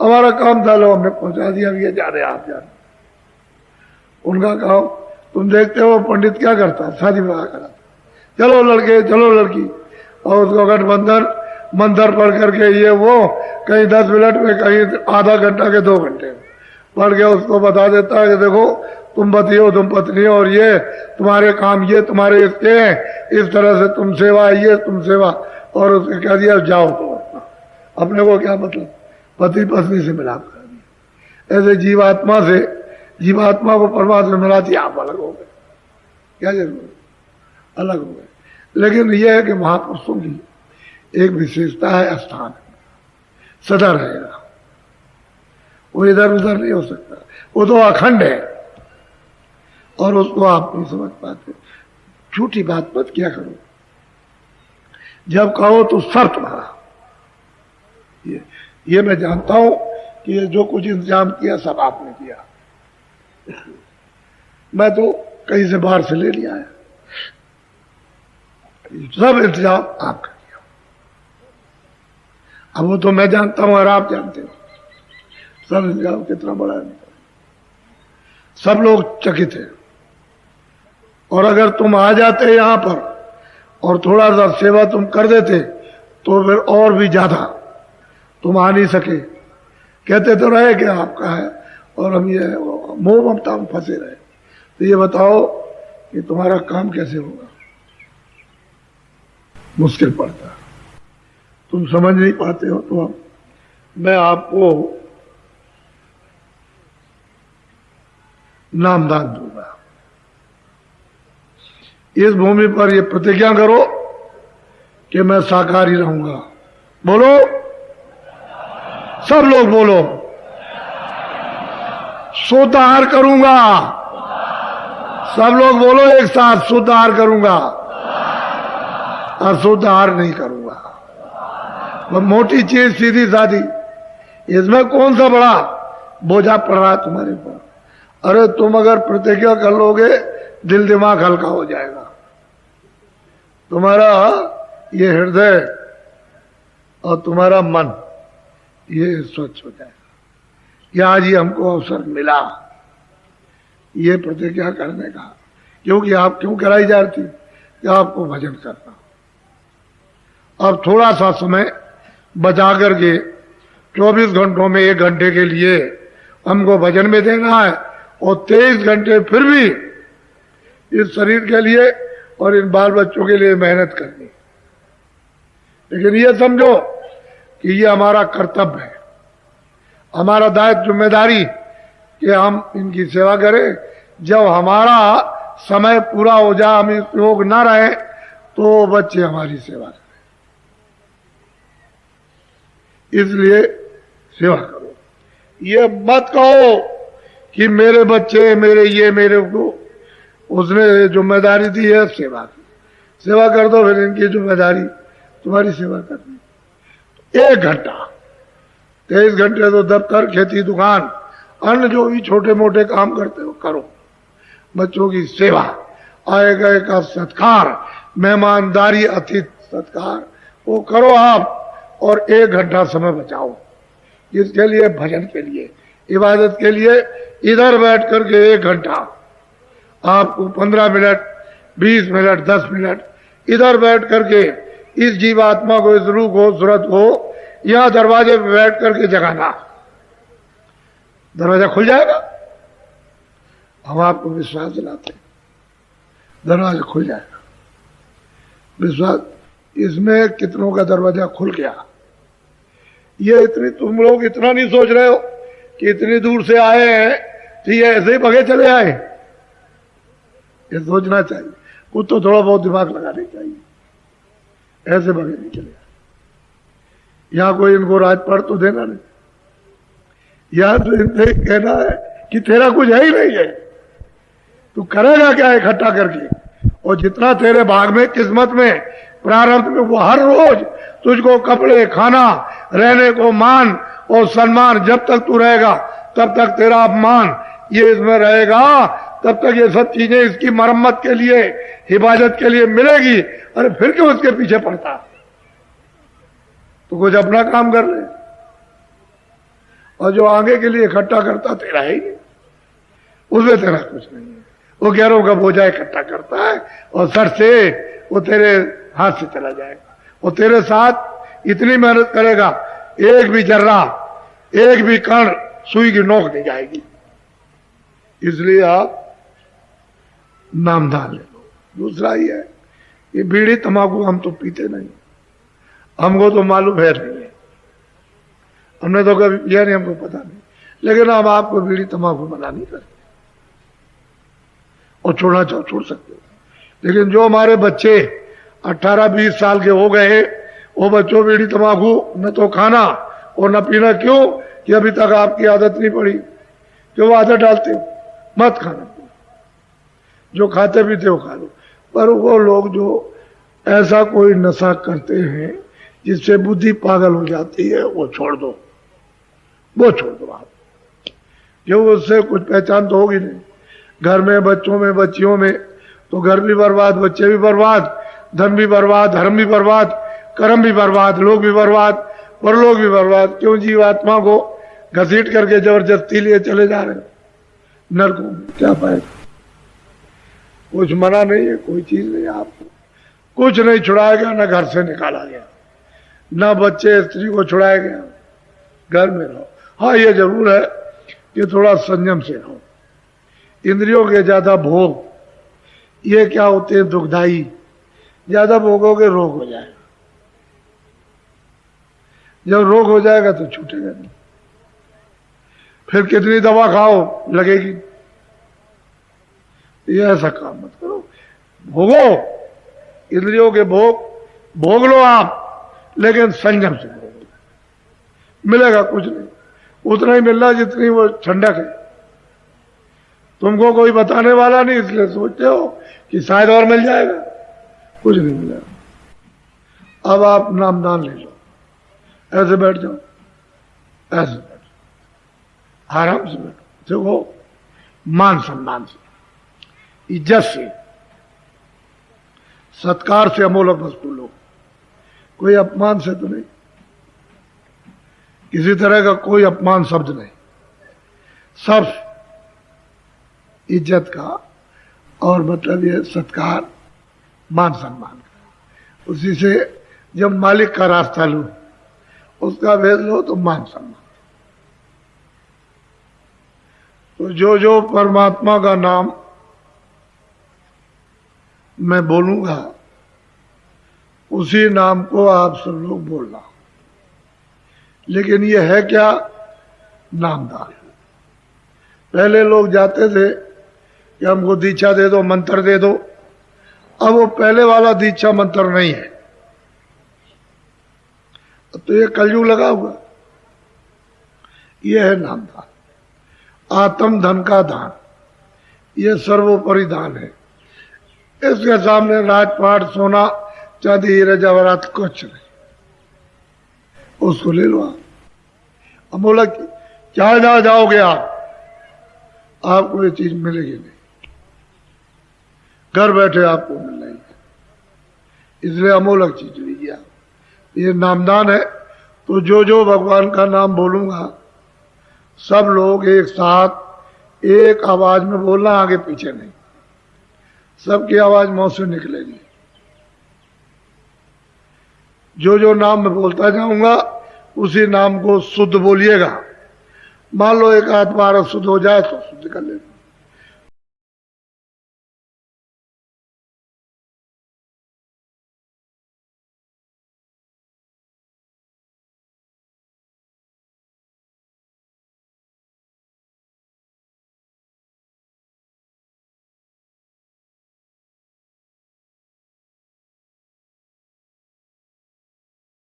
हमारा काम था, लो हमने पहुंचा दिया, ये जा रहे आप जा रहे। उनका काम तुम देखते हो पंडित क्या करता, शादी विवाह कराता, चलो लड़के चलो लड़की, और उसको गठबंधन मंत्र पढ़ करके ये वो कहीं 10 मिनट में, कहीं आधा घंटा के 2 घंटे पढ़ के उसको बता देता है कि देखो तुम पति हो, तुम पत्नी हो, और ये तुम्हारे काम, ये तुम्हारे इसके हैं, इस तरह से तुम सेवा, ये तुम सेवा, और उसने कह दिया जाओ तो अपने को क्या मतलब, पति पत्नी से मिलाप कर दिया। ऐसे जीवात्मा से, जीवात्मा को परमात्मा मिला दिया, आप अलग हो गए, क्या जरूरत, अलग हो गए। लेकिन यह है कि महापुरुषों की एक विशेषता है, स्थान सदा रहेगा, वो इधर उधर नहीं हो सकता, वो तो अखंड है। और उसको आप नहीं समझ पाते। झूठी बात मत किया करो, जब कहो तो सब तुम्हारा। ये मैं जानता हूं कि ये जो कुछ इंतजाम किया सब आपने किया, मैं तो कहीं से बाहर से ले लिया है, सब इंतजाम आप कर दिया। अब वो तो मैं जानता हूं और आप जानते हो, सब इंतजाम कितना बड़ा है, सब लोग चकित हैं। और अगर तुम आ जाते यहां पर और थोड़ा सा सेवा तुम कर देते तो फिर और भी ज्यादा, तुम आ नहीं सके, कहते तो रहे कि आपका है और हम ये मोह ममता में फंसे रहे। तो ये बताओ कि तुम्हारा काम कैसे होगा, मुश्किल पड़ता है, तुम समझ नहीं पाते हो। तो मैं आपको नामदान दूंगा। इस भूमि पर ये प्रतिज्ञा करो कि मैं शाकाहारी रहूंगा। बोलो, सब लोग बोलो, शुद्ध आहार करूंगा। सब लोग बोलो एक साथ, शुद्ध आहार करूंगा, अशुद्ध आहार नहीं करूंगा। वह मोटी चीज सीधी सादी, इसमें कौन सा बड़ा बोझा पड़ रहा है तुम्हारे ऊपर। अरे तुम अगर प्रतिज्ञा कर लोगे, दिल दिमाग हल्का हो जाएगा, तुम्हारा ये हृदय और तुम्हारा मन ये स्वच्छ हो जाएगा। ये आज ही हमको अवसर मिला ये प्रतिज्ञा करने का, क्योंकि आप क्यों कराई जा रही थी कि आपको भजन करना। अब थोड़ा सा समय बचा करके 24 घंटों में 1 घंटे के लिए हमको भजन में देना है, और 23 घंटे फिर भी इस शरीर के लिए और इन बाल बच्चों के लिए मेहनत करनी। लेकिन ये समझो कि ये हमारा कर्तव्य है, हमारा दायित्व, जिम्मेदारी कि हम इनकी सेवा करें। जब हमारा समय पूरा हो जाए, हम इस योग ना रहे, तो बच्चे हमारी सेवा करें। इसलिए सेवा करो। ये मत कहो कि मेरे बच्चे, मेरे ये, मेरे को, उसने जिम्मेदारी दी है सेवा की, सेवा कर दो, फिर इनकी जिम्मेदारी तुम्हारी सेवा करनी। 1 घंटा, 23 घंटे तो दफ्तर, खेती, दुकान, अन्य जो भी छोटे मोटे काम करते हो करो। बच्चों की सेवा, आए गए का सत्कार, मेहमानदारी, अतिथि सत्कार, वो करो आप, और 1 घंटा समय बचाओ इसके लिए, भजन के लिए, इबादत के लिए। इधर बैठ करके 1 घंटा, आपको 15 मिनट, 20 मिनट, 10 मिनट इधर बैठ करके इस जीवात्मा को, इस रूह को, सूरत को यहां दरवाजे पे बैठ करके जगाना। दरवाजा खुल जाएगा, हम आपको विश्वास दिलाते हैं, दरवाजा खुल जाएगा। विश्वास, इसमें कितनों का दरवाजा खुल गया। ये इतनी, तुम लोग इतना नहीं सोच रहे हो कि इतनी दूर से आए हैं तो ये ऐसे ही भगे चले आए, ये सोचना चाहिए। कुछ तो थोड़ा बहुत दिमाग लगाने चाहिए, ऐसे भगे नहीं चले आए। यहां कोई इनको राजपाट तो देना नहीं, यहां तो इनसे कहना है कि तेरा कुछ है ही नहीं है, तू करेगा क्या इकट्ठा करके, और जितना तेरे भाग में, किस्मत में, प्रारब्ध में, वो हर रोज तुझको कपड़े, खाना, रहने को, मान और सम्मान, जब तक तू रहेगा तब तक तेरा अपमान ये इसमें रहेगा, तब तक ये सब चीजें इसकी मरम्मत के लिए, हिफाजत के लिए मिलेगी। अरे फिर क्यों उसके पीछे पड़ता, तो कुछ अपना काम कर ले। और जो आगे के लिए इकट्ठा करता तेरा है ही, उसमें तेरा कुछ नहीं है। वो गैरों का बोझा इकट्ठा करता है और सर से वो तेरे हाथ से चला जाएगा। वो तेरे साथ इतनी मेहनत करेगा, एक भी जर्रा, एक भी कण सुई की नोक नहीं जाएगी। इसलिए आप नामदान ले लो। दूसरा ही है, ये बीड़ी तंबाकू हम तो पीते नहीं, हमको तो मालूम है नहीं है, हमने तो कभी पिया नहीं, हमको पता नहीं, लेकिन हम आपको बीड़ी तंबाकू मना नहीं करते और छोड़ना चाहो छोड़ सकते हो। लेकिन जो हमारे बच्चे 18-20 साल के हो गए, वो बच्चों बीड़ी तंबाकू न तो खाना और न पीना, क्यों कि अभी तक आपकी आदत नहीं पड़ी, क्यों आदत डालते हो, मत खाना, जो खाते पीते हो खा लो। पर वो लोग जो ऐसा कोई नशा करते हैं जिससे बुद्धि पागल हो जाती है, वो छोड़ दो, वो छोड़ दो आप, क्यों उससे कुछ पहचान तो होगी नहीं। घर में, बच्चों में, बच्चियों में तो घर भी बर्बाद, बच्चे भी बर्बाद, धन भी बर्बाद, धर्म भी बर्बाद, कर्म भी बर्बाद, लोग भी बर्बाद, परलोक भी बर्बाद। क्यों जीवात्मा को घसीट करके जबरदस्ती लिए चले जा रहे हैं नरकों में, क्या फायदा। कुछ मना नहीं है, कोई चीज नहीं, आपको कुछ नहीं छुड़ाया गया, ना घर से निकाला गया, ना बच्चे स्त्री को छुड़ाया गया, घर में रहो। हाँ ये जरूर है कि थोड़ा संयम से रहो। इंद्रियों के ज्यादा भोग ये क्या होते हैं, दुखदाई, ज्यादा भोगोगे रोग हो जाएगा, जब रोग हो जाएगा तो छूटेगा नहीं, फिर कितनी दवा खाओ लगेगी। ये ऐसा काम मत करो, भोगो, इंद्रियों के भोग भोग लो आप, लेकिन संयम से भोगो, मिलेगा कुछ नहीं, उतना ही मिलना जितनी वो ठंडक है। तुमको कोई बताने वाला नहीं, इसलिए सोचते हो कि शायद और मिल जाएगा, कुछ नहीं मिलेगा। अब आप नामदान ले लो, ऐसे बैठ जाओ, ऐसे बैठ जाओ, आराम से बैठो, देखो मान सम्मान से, इज्जत से, सत्कार से अमोलक वस्तु लो, कोई अपमान से तो नहीं, किसी तरह का कोई अपमान शब्द नहीं, सब इज्जत का और मतलब ये सत्कार, मान सम्मान का। उसी से जब मालिक का रास्ता लो, उसका भेद लो तो मान सम्मान। तो जो जो परमात्मा का नाम मैं बोलूंगा, उसी नाम को आप सब लोग बोलना। लेकिन ये है क्या, नामदान। पहले लोग जाते थे कि हमको दीक्षा दे दो, मंत्र दे दो, अब वो पहले वाला दीक्षा मंत्र नहीं है, तो ये कलयुग लगा हुआ, ये है नामदान। आत्म धन का दान, ये सर्वोपरि दान है। इसके सामने राजपाट, सोना, चांदी, हीरे जवाहरात कुछ नहीं, उसको ले लो आप। अमोलक चाहे जहां जाओगे आपको ये चीज मिलेगी नहीं, घर बैठे आपको मिल रही है, इसलिए अमोलक चीज लीजिए आप। ये नामदान है। तो जो जो भगवान का नाम बोलूंगा, सब लोग एक साथ एक आवाज में बोलना, आगे पीछे नहीं, सबकी आवाज मुंह से निकलेगी। जो जो नाम मैं बोलता जाऊंगा, उसी नाम को शुद्ध बोलिएगा। मान लो एक आध बार शुद्ध हो जाए तो शुद्ध कर ले,